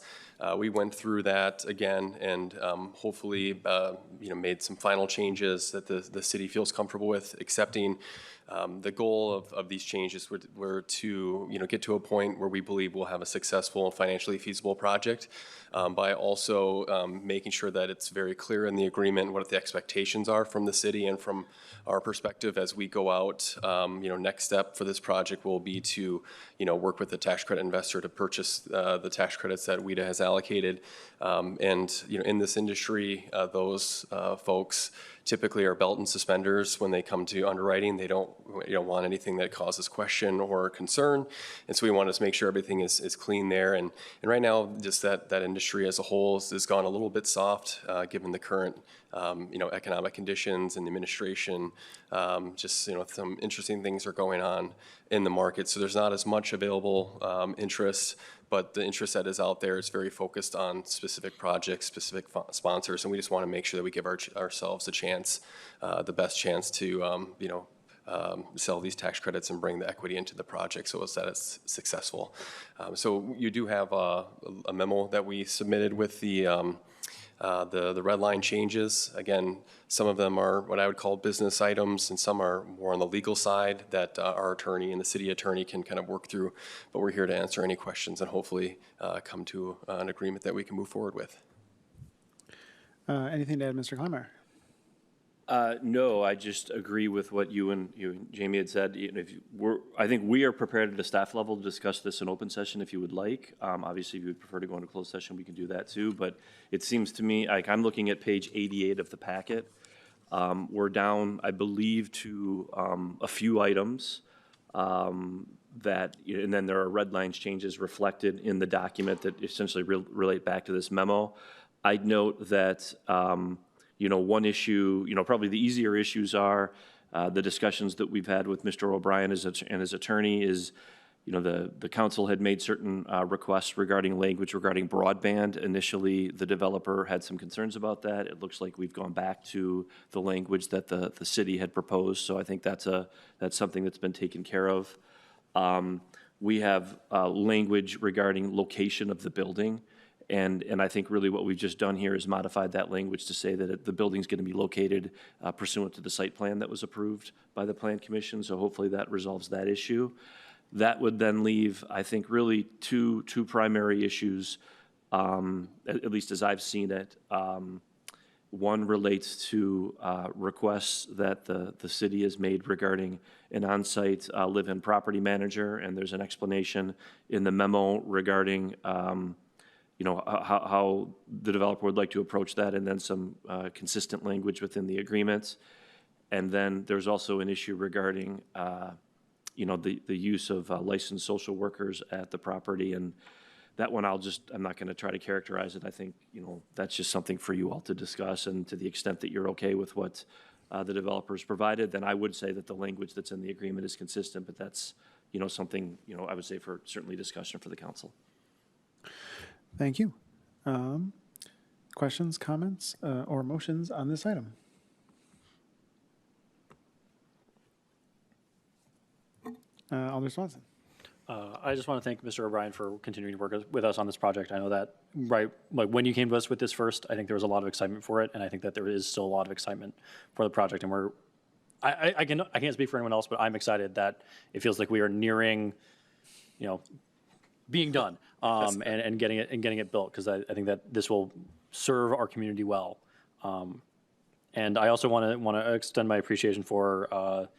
We went through that again and hopefully, made some final changes that the city feels comfortable with accepting. The goal of these changes were to, get to a point where we believe we'll have a successful and financially feasible project by also making sure that it's very clear in the agreement what the expectations are from the city and from our perspective as we go out. Next step for this project will be to, work with the tax credit investor to purchase the tax credits that WIDA has allocated. In this industry, those folks typically are belt and suspenders when they come to underwriting. They don't want anything that causes question or concern. And so we want to make sure everything is clean there. And right now, just that industry as a whole has gone a little bit soft given the current economic conditions and the administration. Some interesting things are going on in the market. So there's not as much available interest, but the interest that is out there is very focused on specific projects, specific sponsors, and we just want to make sure that we give ourselves a chance, the best chance to, sell these tax credits and bring the equity into the project so that it's successful. So you do have a memo that we submitted with the red line changes. Again, some of them are what I would call business items, and some are more on the legal side that our attorney and the city attorney can kind of work through. But we're here to answer any questions and hopefully come to an agreement that we can move forward with. Anything to add, Mr. Clymer? No, I just agree with what you and Jamie had said. I think we are prepared at a staff level to discuss this in open session if you would like. Obviously, if you would prefer to go into closed session, we can do that too. But it seems to me, like I'm looking at page 88 of the packet. We're down, I believe, to a few items that, and then there are red lines changes reflected in the document that essentially relate back to this memo. I'd note that one issue, probably the easier issues are the discussions that we've had with Mr. O'Brien and his attorney is, the council had made certain requests regarding language regarding broadband. Initially, the developer had some concerns about that. It looks like we've gone back to the language that the city had proposed. So I think that's something that's been taken care of. We have language regarding location of the building. And I think really what we've just done here is modified that language to say that the building's going to be located pursuant to the site plan that was approved by the Plan Commission. So hopefully that resolves that issue. That would then leave, I think, really two primary issues, at least as I've seen it. One relates to requests that the city has made regarding an on-site live-in property manager, and there's an explanation in the memo regarding how the developer would like to approach that, and then some consistent language within the agreements. And then there's also an issue regarding, the use of licensed social workers at the property. And that one, I'm not going to try to characterize it. I think, that's just something for you all to discuss. And to the extent that you're okay with what the developers provided, then I would say that the language that's in the agreement is consistent. But that's, something, I would say for certainly discussion for the council. Thank you. Questions, comments, or motions on this item? Alder Swanson. I just want to thank Mr. O'Brien for continuing to work with us on this project. I know that, when you came to us with this first, I think there was a lot of excitement for it, and I think that there is still a lot of excitement for the project. And I can't speak for anyone else, but I'm excited that it feels like we are nearing, being done and getting it built, because I think that this will serve our community well. And I also want to extend my appreciation for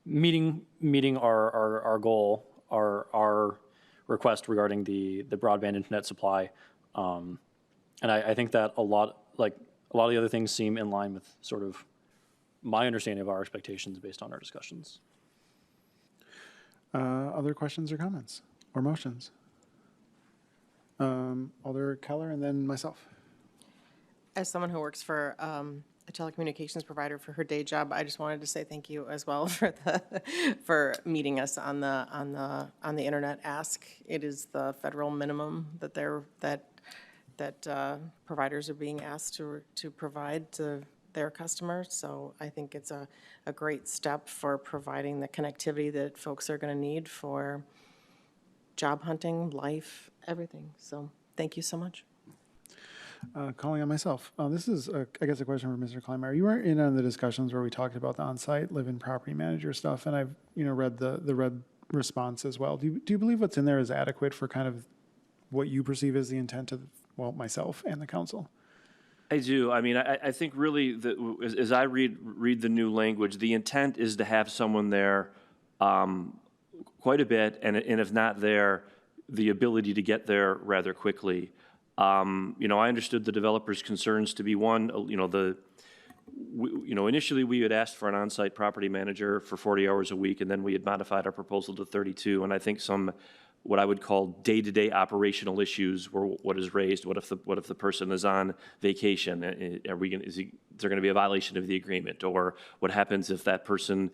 meeting our goal, our request regarding the broadband internet supply. And I think that a lot of the other things seem in line with sort of my understanding of our expectations based on our discussions. Other questions or comments or motions? Alder Keller and then myself. As someone who works for a telecommunications provider for her day job, I just wanted to say thank you as well for meeting us on the internet ask. It is the federal minimum that providers are being asked to provide to their customers. So I think it's a great step for providing the connectivity that folks are going to need for job hunting, life, everything. So thank you so much. Calling on myself. This is, I guess, a question for Mr. Kleinmeyer. You weren't in on the discussions where we talked about the on-site live-in property manager stuff, and I've read the red response as well. Do you believe what's in there is adequate for kind of what you perceive as the intent of myself and the council? I do. I mean, I think really as I read the new language, the intent is to have someone there quite a bit, and if not there, the ability to get there rather quickly. I understood the developer's concerns to be one, initially we had asked for an on-site property manager for 40 hours a week, and then we had modified our proposal to 32. And I think some, what I would call day-to-day operational issues were what is raised. What if the person is on vacation? Is there going to be a violation of the agreement? Or what happens if that person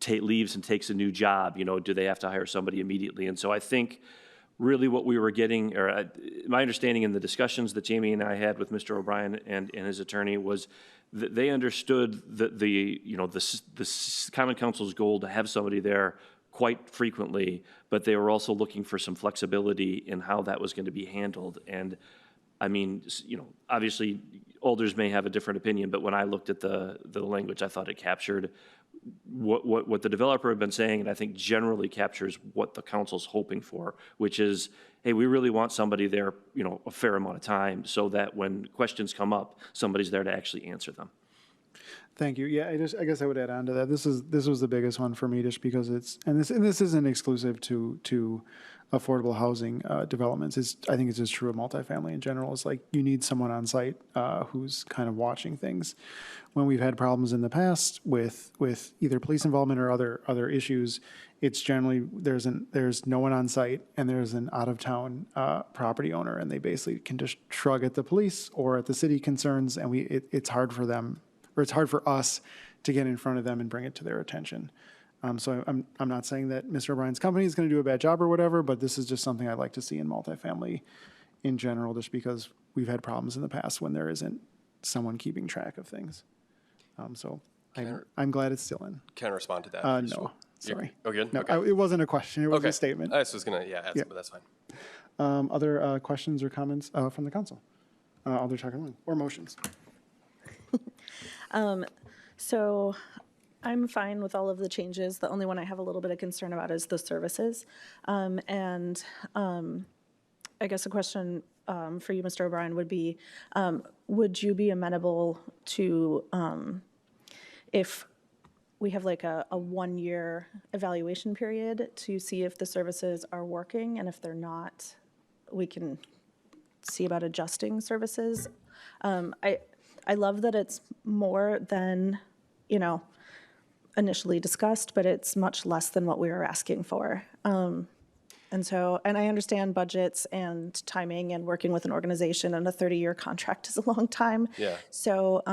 leaves and takes a new job? Do they have to hire somebody immediately? And so I think really what we were getting, or my understanding in the discussions that Jamie and I had with Mr. O'Brien and his attorney was that they understood that the Common Council's goal to have somebody there quite frequently, but they were also looking for some flexibility in how that was going to be handled. And I mean, obviously Alders may have a different opinion, but when I looked at the language, I thought it captured what the developer had been saying, and I think generally captures what the council's hoping for, which is, hey, we really want somebody there, a fair amount of time, so that when questions come up, somebody's there to actually answer them. Thank you. Yeah, I guess I would add on to that. This was the biggest one for me just because this isn't exclusive to affordable housing developments. I think it's just true of multifamily in general. It's like you need someone on site who's kind of watching things. When we've had problems in the past with either police involvement or other issues, it's generally there's no one on site and there's an out of town property owner, and they basically can just shrug at the police or at the city concerns, and it's hard for them, or it's hard for us to get in front of them and bring it to their attention. So I'm not saying that Mr. O'Brien's company is going to do a bad job or whatever, but this is just something I'd like to see in multifamily in general, just because we've had problems in the past when there isn't someone keeping track of things. So I'm glad it's still in. Can I respond to that? No, sorry. Oh, good? No, Okay. it wasn't a question. It was Okay. a statement. I just was going to, add some, but that's fine. Other questions or comments from the council? Alder Tucker Long, or motions? So I'm fine with all of the changes. The only one I have a little bit of concern about is the services. I guess a question for you, Mr. O'Brien, would be, would you be amenable to, if we have like a 1-year evaluation period to see if the services are working, and if they're not, we can see about adjusting services? I love that it's more than, initially discussed, but it's much less than what we were asking for. And I understand budgets and timing and working with an organization, and a 30-year contract is a long time. Yeah. So,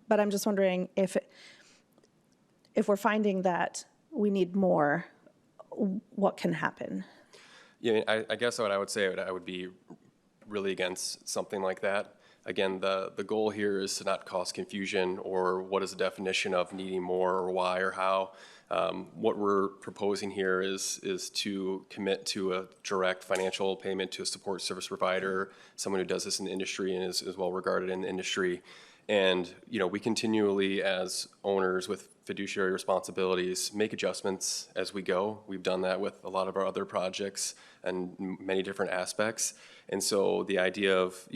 but I'm just wondering if we're finding that we need more, what can happen? Yeah, I guess what I would say, I would be really against something like that. Again, the goal here is to not cause confusion, or what is the definition of needing more, or why, or how. What we're proposing here is to commit to a direct financial payment to a support service provider, someone who does this in the industry and is well regarded in the industry. And, we continually, as owners with fiduciary responsibilities, make adjustments as we go. We've done that with a lot of our other projects and many different aspects. And so the idea of,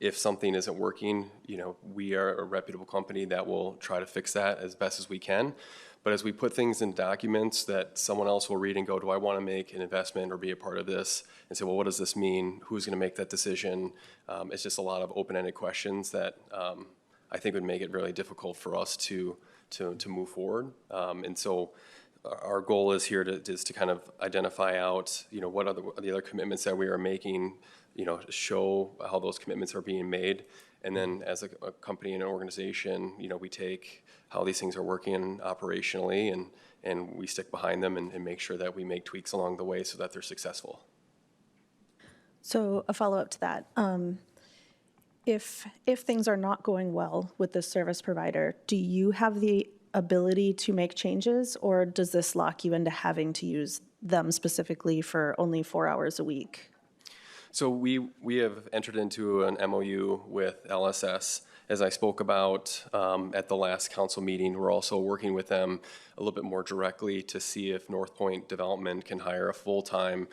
if something isn't working, we are a reputable company that will try to fix that as best as we can. But as we put things in documents that someone else will read and go, do I want to make an investment or be a part of this? And say, well, what does this mean? Who's going to make that decision? It's just a lot of open-ended questions that I think would make it really difficult for us to move forward. And so our goal is here to kind of identify out, what are the other commitments that we are making, show how those commitments are being made. And then as a company and an organization, we take how these things are working operationally, and we stick behind them and make sure that we make tweaks along the way so that they're successful. So a follow-up to that, if things are not going well with this service provider, do you have the ability to make changes, or does this lock you into having to use them specifically for only 4 hours a week? So we have entered into an MOU with LSS. As I spoke about at the last council meeting, we're also working with them a little bit more directly to see if North Point Development can hire a full-time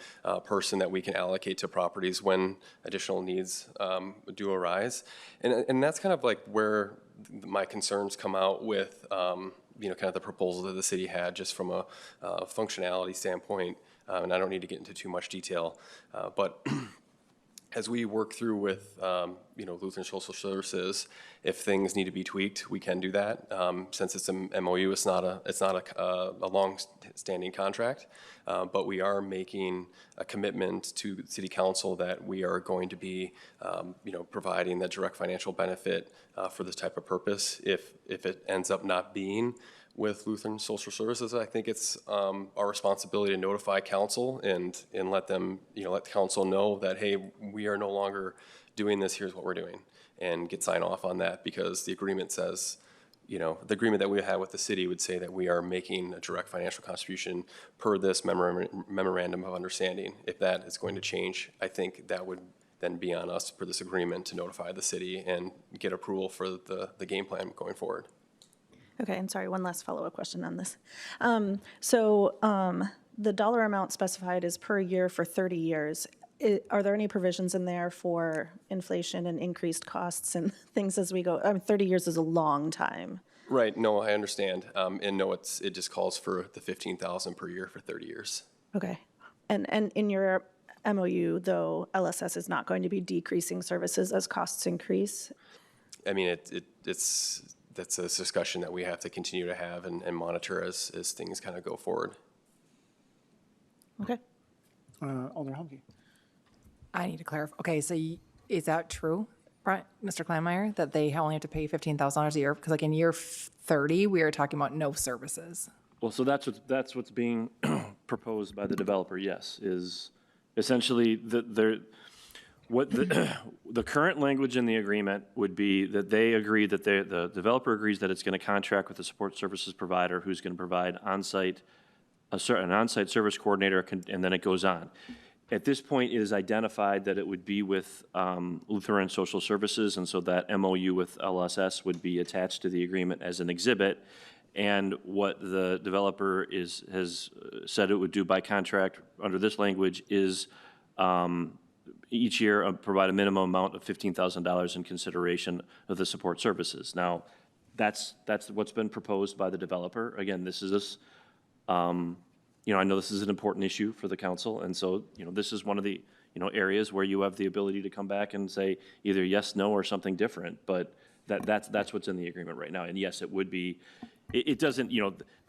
person that we can allocate to properties when additional needs do arise. And that's kind of like where my concerns come out with kind of the proposal that the city had, just from a functionality standpoint. And I don't need to get into too much detail, but as we work through with Lutheran Social Services, if things need to be tweaked, we can do that. Since it's an MOU, it's not a long-standing contract, but we are making a commitment to the City Council that we are going to be providing that direct financial benefit for this type of purpose. If it ends up not being with Lutheran Social Services, I think it's our responsibility to notify council and let them, let the council know that, hey, we are no longer doing this, here's what we're doing, and get sign off on that, because the agreement says, the agreement that we had with the city would say that we are making a direct financial contribution per this memorandum of understanding. If that is going to change, I think that would then be on us per this agreement to notify the city and get approval for the game plan going forward. Okay, and sorry, one last follow-up question on this. The dollar amount specified is per year for 30 years. Are there any provisions in there for inflation and increased costs and things as we go? 30 years is a long time. Right, no, I understand. And no, it just calls for the 15,000 per year for 30 years. Okay. And in your MOU, though, LSS is not going to be decreasing services as costs increase? I mean, that's a discussion that we have to continue to have and monitor as things kind of go forward. Okay. Alder Humke. I need to clarify. Okay, so is that true, Brian, Mr. Kleinmeyer, that they only have to pay $15,000 a year? Because like in year 30, we are talking about no services. Well, so that's what's being proposed by the developer, yes, is essentially the current language in the agreement would be that they agree that the developer agrees that it's going to contract with the support services provider who's going to provide an on-site service coordinator, and then it goes on. At this point, it is identified that it would be with Lutheran Social Services, and so that MOU with LSS would be attached to the agreement as an exhibit. And what the developer has said it would do by contract under this language is each year provide a minimum amount of $15,000 in consideration of the support services. Now, that's what's been proposed by the developer. Again, this is I know this is an important issue for the council, and so this is one of the areas where you have the ability to come back and say either yes, no, or something different. But that's what's in the agreement right now. And yes, it would be. It doesn't,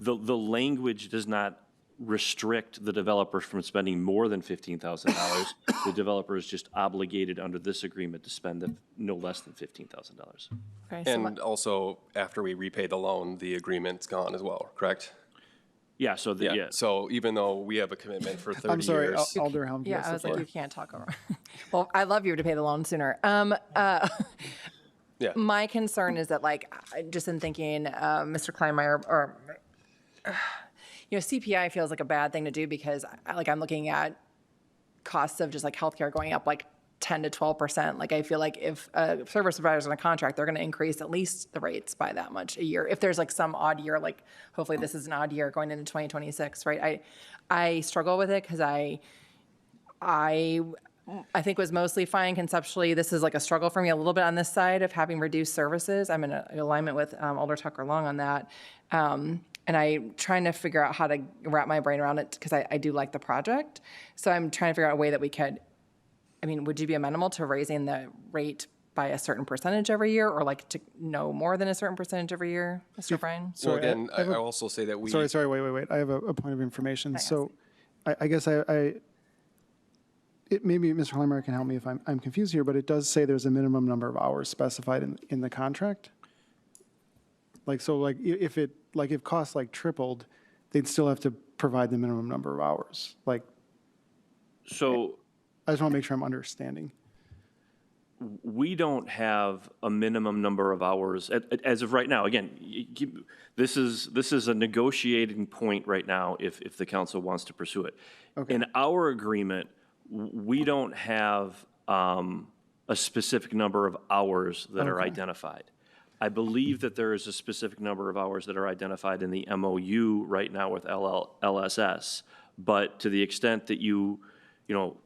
the language does not restrict the developer from spending more than $15,000. The developer is just obligated under this agreement to spend no less than $15,000. Okay, so And also, after we repay the loan, the agreement's gone as well, correct? Yeah, so yeah. So even though we have a commitment for 30 I'm sorry, years. Alder Humke. Yeah, has I the was like, floor. you can't talk over. Well, I love you to pay the loan sooner. Yeah. My concern is that, like, just in thinking, Mr. Kleinmeyer, or, CPI feels like a bad thing to do because, like, I'm looking at costs of just like healthcare going up like 10 to 12%. Like, I feel like if a service provider's on a contract, they're going to increase at least the rates by that much a year. If there's like some odd year, like hopefully this is an odd year going into 2026, right? I struggle with it because I think was mostly fine conceptually. This is like a struggle for me a little bit on this side of having reduced services. I'm in alignment with Alder Tucker Long on that. And I'm trying to figure out how to wrap my brain around it because I do like the project. So I'm trying to figure out a way that we could, would you be amenable to raising the rate by a certain percentage every year, or like to no more than a certain percentage every year, Mr. Bryan? Well, again, I also say that we. Sorry, wait. I have a point of information. So I guess maybe Mr. Kleinmeyer can help me if I'm confused here, but it does say there's a minimum number of hours specified in the contract. If costs tripled, they'd still have to provide the minimum number of hours. So I just want to make sure I'm understanding. we don't have a minimum number of hours as of right now. Again, this is a negotiating point right now if the council wants to pursue it. Okay. In our agreement, we don't have a specific number of hours that are identified. I believe that there is a specific number of hours that are identified in the MOU right now with LSS, but to the extent that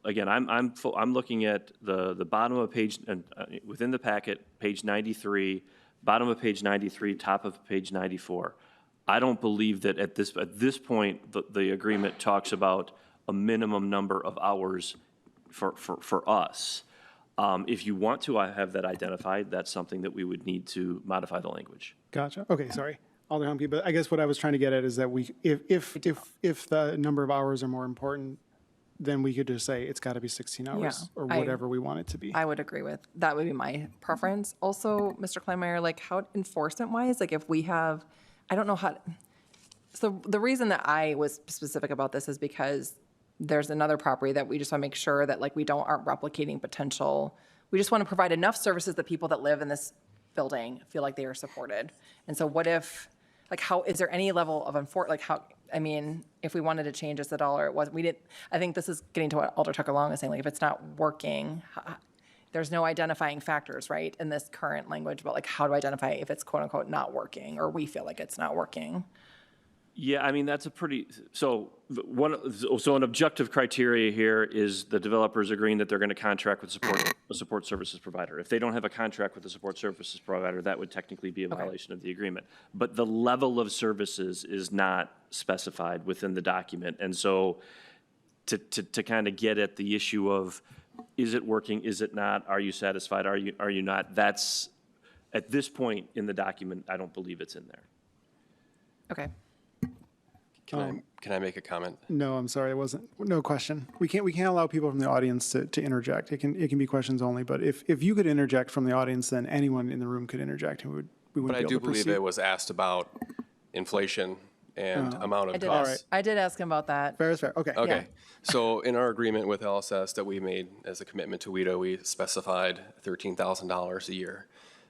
again, I'm looking at the bottom of page, within the packet, page 93, bottom of page 93, top of page 94. I don't believe that at this point, the agreement talks about a minimum number of hours for us. If you want to have that identified, that's something that we would need to modify the language. Gotcha. Okay, sorry. Alder Humke, but I guess what I was trying to get at is that if the number of hours are more important, then we could just say it's got to be 16 hours or whatever we want it to be. I would agree with, that would be my preference. Also, Mr. Kleinmeyer, how enforcement-wise, if we have, I don't know how, so the reason that I was specific about this is because there's another property that we just want to make sure that we aren't replicating potential. We just want to provide enough services that people that live in this building feel like they are supported. And so what if, how, is there any level of if we wanted to change this at all, or I think this is getting to what Alder Tucker Long is saying, if it's not working, there's no identifying factors, right, in this current language about how to identify if it's quote unquote not working, or we feel like it's not working. Yeah, I mean, that's a pretty, so an objective criteria here is the developers agreeing that they're going to contract with a support services provider. If they don't have a contract with the support services provider, that would technically be a violation of the agreement. But the level of services is not specified within the document. And so to kind of get at the issue of, is it working, is it not, are you satisfied, are you not, that's, at this point in the document, I don't believe it's in there. Okay. Can I make a comment? No, I'm sorry, it wasn't, no question. We can't allow people from the audience to interject. It can be questions only, but if you could interject from the audience, then anyone in the room could interject, and we But wouldn't I be able do to believe proceed. it was asked about inflation and amount of costs. I did ask him about that. Fair is fair, okay. Okay, so in our agreement with LSS that we made as a commitment to WIDA, we specified $13,000 a year.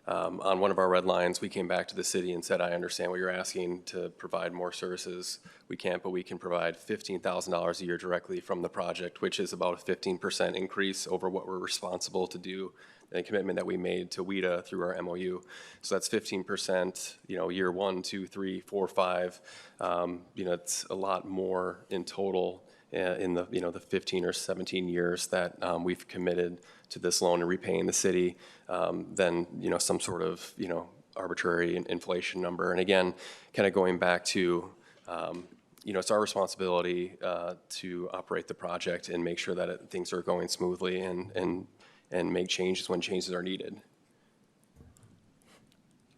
On one of our red lines, we came back to the city and said, I understand what you're asking to provide more services. We can't, but we can provide $15,000 a year directly from the project, which is about a 15% increase over what we're responsible to do, the commitment that we made to WIDA through our MOU. So that's 15%, year 1, 2, 3, 4, 5. It's a lot more in total in the 15 or 17 years that we've committed to this loan and repaying the city than some sort of arbitrary inflation number. And again, kind of going back to it's our responsibility to operate the project and make sure that things are going smoothly and make changes when changes are needed.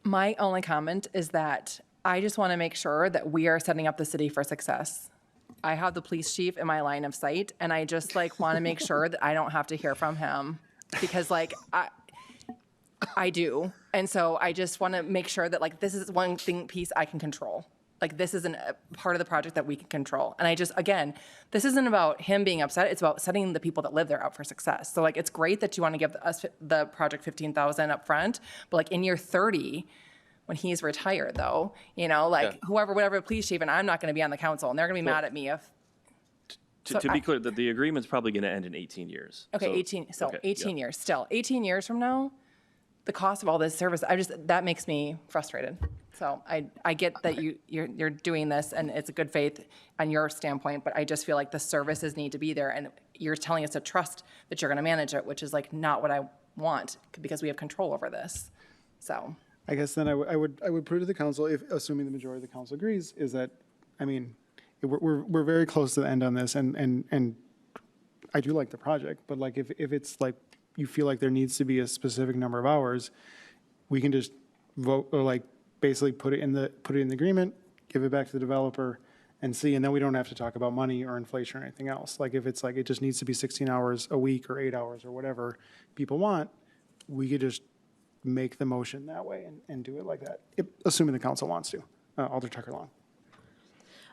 My only comment is that I just want to make sure that we are setting up the city for success. I have the police chief in my line of sight, and I just want to make sure that I don't have to hear from him because I do. And so I just want to make sure that this is one piece I can control. This isn't a part of the project that we can control. And again, this isn't about him being upset. It's about setting the people that live there up for success. So it's great that you want to give us the project $15,000 up front, but in year 30, when he's retired though, whatever police chief, and I'm not going to be on the council, and they're going to be mad at me if. To be clear, that the agreement's probably going to end in 18 years. Okay, 18 years still. 18 years from now, the cost of all this service, that makes me frustrated. So I get that you're doing this and it's a good faith on your standpoint, but I just feel like the services need to be there, and you're telling us to trust that you're going to manage it, which is not what I want because we have control over this. So. I guess then I would prove to the council, assuming the majority of the council agrees, is that, we're very close to the end on this, and I do like the project, but if it's you feel like there needs to be a specific number of hours, we can just vote or basically put it in the agreement, give it back to the developer, and see, and then we don't have to talk about money or inflation or anything else. If it's it just needs to be 16 hours a week or 8 hours or whatever people want, we could just make the motion that way and do it like that, assuming the council wants to. Alder Tucker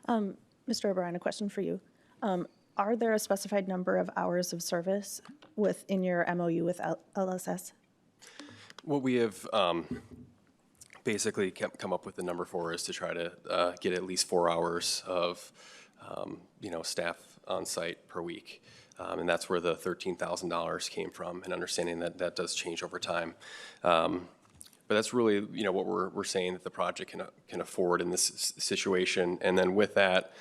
Long. Mr. O'Brien, a question for you. Are there a specified number of hours of service within your MOU with LSS? What we have basically come up with the number for is to try to get at least 4 hours of staff on site per week. And that's where the $13,000 came from, and understanding that does change over time. But that's really, what we're saying that the project can afford in this situation. And then with that,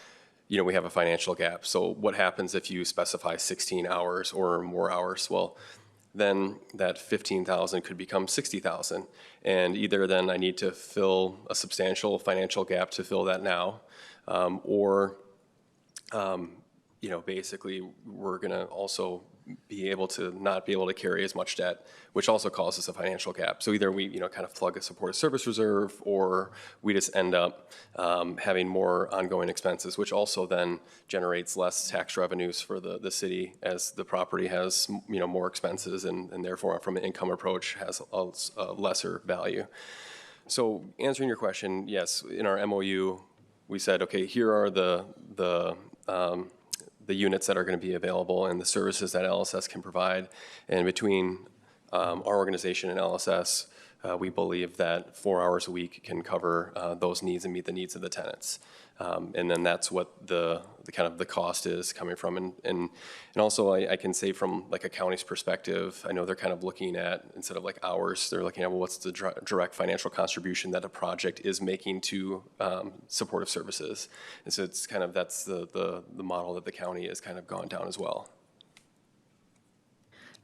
we have a financial gap. So what happens if you specify 16 hours or more hours? Well, then that 15,000 could become 60,000. And either then I need to fill a substantial financial gap to fill that now, or basically we're going to also be able to not be able to carry as much debt, which also causes a financial gap. So either we, kind of plug a supportive service reserve, or we just end up having more ongoing expenses, which also then generates less tax revenues for the city as the property has, more expenses and therefore from an income approach has a lesser value. So answering your question, yes, in our MOU, we said, okay, here are the units that are going to be available and the services that LSS can provide. And between our organization and LSS, we believe that 4 hours a week can cover those needs and meet the needs of the tenants. And then that's what the kind of the cost is coming from. And also I can say from like a county's perspective, I know they're kind of looking at, instead of like hours, they're looking at, well, what's the direct financial contribution that a project is making to supportive services. And so it's kind of, that's the model that the county has kind of gone down as well.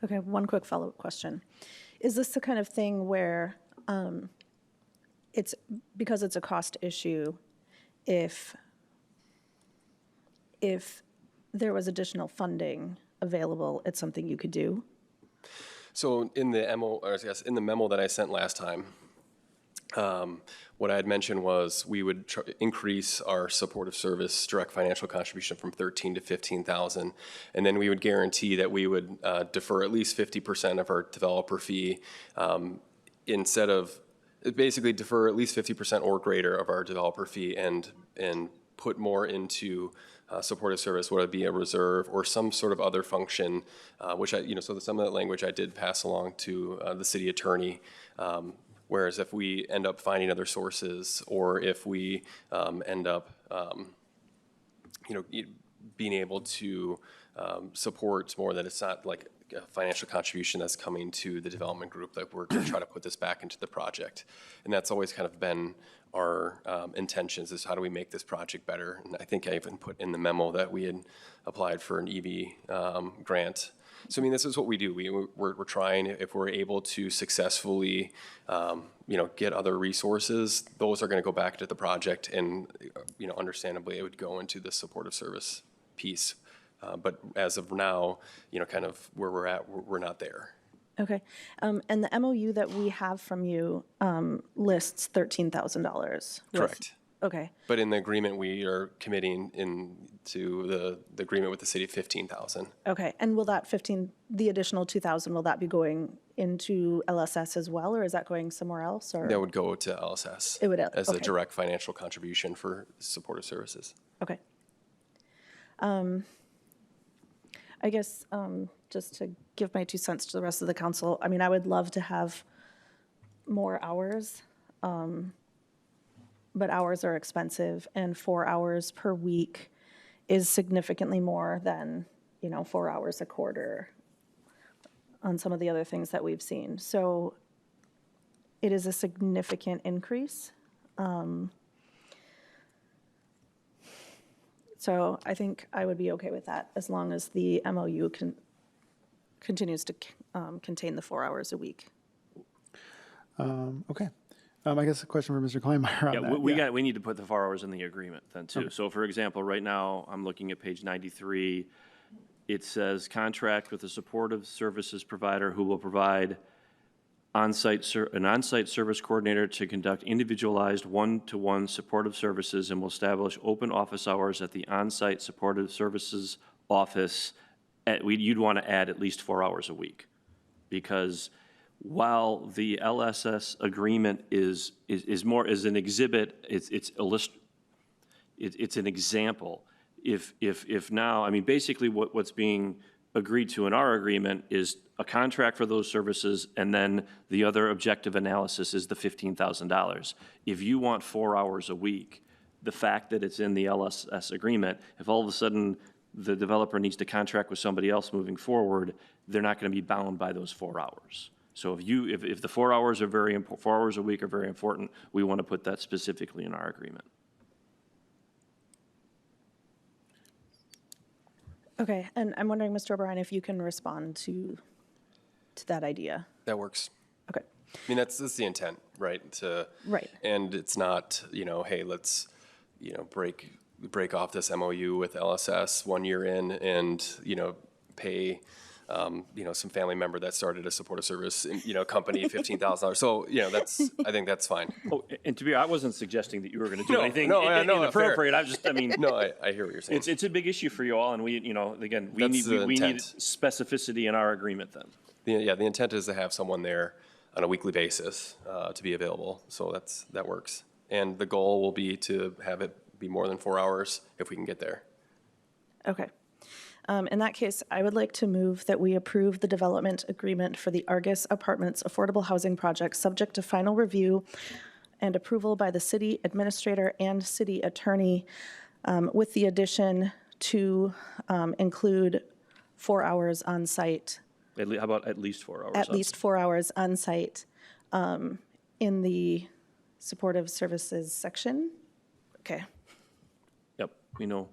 Okay, one quick follow-up question. Is this the kind of thing where it's, because it's a cost issue, if there was additional funding available, it's something you could do? So in the in the memo that I sent last time, what I had mentioned was we would increase our supportive service direct financial contribution from 13 to 15,000, and then we would guarantee that we would defer at least 50% of our developer fee, instead of basically defer at least 50% or greater of our developer fee, and put more into supportive service, whether it be a reserve or some sort of other function, which so some of that language I did pass along to the city attorney. Whereas if we end up finding other sources, or if we end up, being able to support more, that it's not like a financial contribution that's coming to the development group, that we're going to try to put this back into the project. And that's always kind of been our intentions, is how do we make this project better? And I think I even put in the memo that we had applied for an EV grant. So I mean, this is what we do. We're trying, if we're able to successfully, get other resources, those are going to go back to the project, and understandably, it would go into the supportive service piece. But as of now, kind of where we're at, we're not there. Okay, and the MOU that we have from you lists $13,000. Correct. Okay. But in the agreement, we are committing into the agreement with the city 15,000. Okay, and will that the additional 2,000, will that be going into LSS as well, or is that going somewhere else? Or That would go to LSS. It would, as a okay. direct financial contribution for supportive services. Okay. I guess just to give my 2 cents to the rest of the council, I mean, I would love to have more hours, but hours are expensive, and 4 hours per week is significantly more than, 4 hours a quarter on some of the other things that we've seen. So it is a significant increase. So I think I would be okay with that, as long as the MOU continues to contain the 4 hours a week. Okay. I guess a question for Mr. Kleinmeyer on that. We need to put the 4 hours in the agreement then too. Okay. So for example, right now, I'm looking at page 93. It says contract with a supportive services provider who will provide an on-site service coordinator to conduct individualized one-to-one supportive services, and will establish open office hours at the on-site supportive services office. You'd want to add at least 4 hours a week, because while the LSS agreement is more as an exhibit, it's an example. If now, I mean, basically what's being agreed to in our agreement is a contract for those services, and then the other objective analysis is the $15,000. If you want 4 hours a week, the fact that it's in the LSS agreement, if all of a sudden the developer needs to contract with somebody else moving forward, they're not going to be bound by those 4 hours. So if the 4 hours are 4 hours a week are very important, we want to put that specifically in our agreement. Okay, and I'm wondering, Mr. O'Brien, if you can respond to that idea. That works. Okay. I mean, that's the intent, right? Right. And it's not, hey, let's, break off this MOU with LSS 1 year in and, pay, some family member that started a supportive service, company $15,000. So, I think that's fine. Oh, and to be honest, I wasn't suggesting that you were going to do anything no, inappropriate. fair. No, I hear what you're saying. It's a big issue for you all, and we need specificity in our agreement then. The intent is to have someone there on a weekly basis to be available. So that works. And the goal will be to have it be more than 4 hours if we can get there. Okay. In that case, I would like to move that we approve the development agreement for the Argus Apartments Affordable Housing Project, subject to final review and approval by the city administrator and city attorney, with the addition to include 4 hours on site, How about at least 4 hours? at on least 4 hours on site in the supportive services section. Okay. Yep, we know.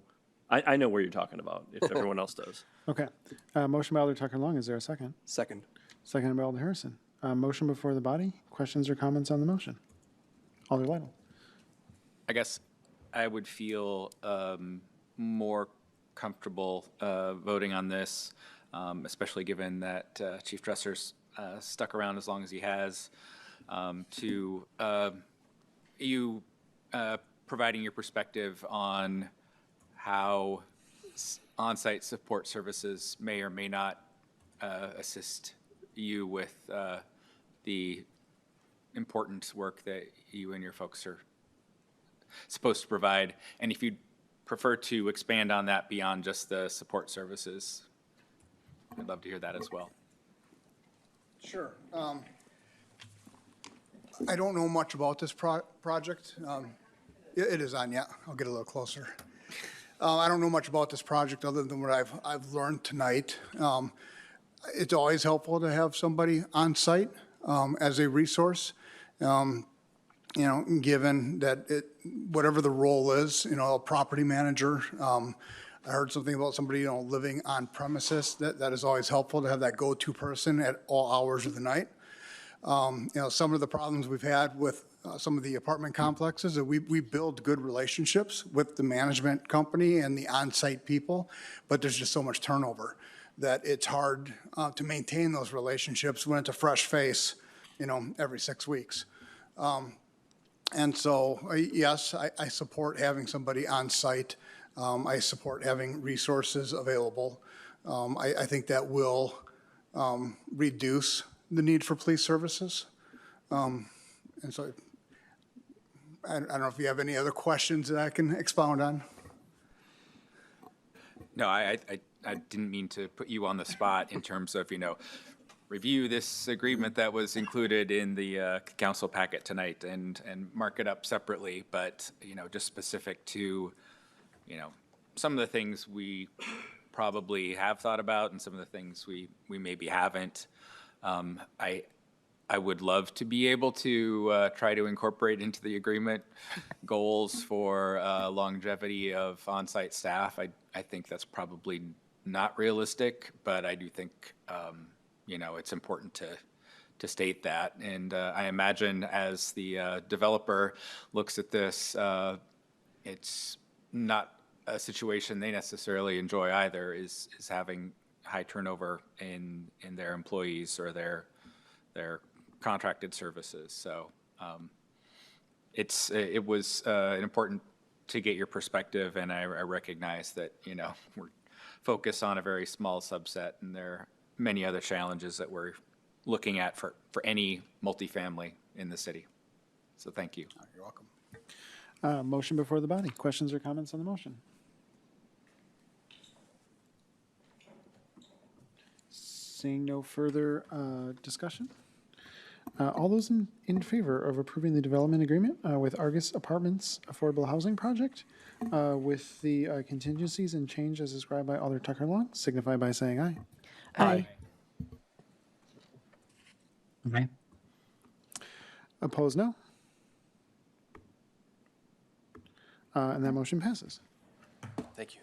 I know where you're talking about, if everyone else does. Okay. Motion by Alder Tucker Long. Is there a second? Second. Second by Alder Harrison. Motion before the body. Questions or comments on the motion? Alder Lytle. I guess I would feel more comfortable voting on this, especially given that Chief Dresser's stuck around as long as he has, to you providing your perspective on how on-site support services may or may not assist you with the important work that you and your folks are supposed to provide. And if you'd prefer to expand on that beyond just the support services, I'd love to hear that as well. Sure. I don't know much about this project. It is on, yeah. I'll get a little closer. I don't know much about this project other than what I've learned tonight. It's always helpful to have somebody on site as a resource. You know, given that whatever the role is, you know, a property manager. I heard something about somebody, you know, living on premises. That is always helpful to have that go-to person at all hours of the night. You know, some of the problems we've had with some of the apartment complexes, that we build good relationships with the management company and the on-site people, but there's just so much turnover that it's hard to maintain those relationships when it's a fresh face, you know, every 6 weeks. And so, yes, I support having somebody on site. I support having resources available. I think that will reduce the need for police services. And so I don't know if you have any other questions that I can expound on. No, I didn't mean to put you on the spot in terms of, you know, review this agreement that was included in the council packet tonight and mark it up separately, but, you know, just specific to, you know, some of the things we probably have thought about and some of the things we maybe haven't. I would love to be able to try to incorporate into the agreement goals for longevity of on-site staff. I think that's probably not realistic, but I do think, you know, it's important to state that. And I imagine as the developer looks at this, it's not a situation they necessarily enjoy either, is having high turnover in their employees or their contracted services. So it was important to get your perspective, and I recognize that, you know, we're focused on a very small subset, and there are many other challenges that we're looking at for any multifamily in the city. So thank you. You're welcome. Motion before the body. Questions or comments on the motion? Seeing no further discussion. All those in favor of approving the development agreement with Argus Apartments Affordable Housing Project with the contingencies and change as described by Alder Tucker Long, signify by saying aye. Aye. Aye. Opposed, no. And that motion passes. Thank you.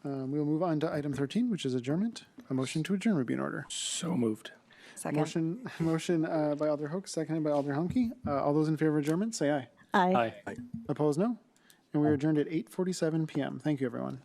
We will move on to item 13, which is adjournment. A motion to adjourn would be in order. So moved. Second. Motion by Alder Hook, seconded by Alder Humke. All those in favor of adjournment, say aye. Aye. Opposed, no. And we are adjourned at 8:47 PM. Thank you, everyone.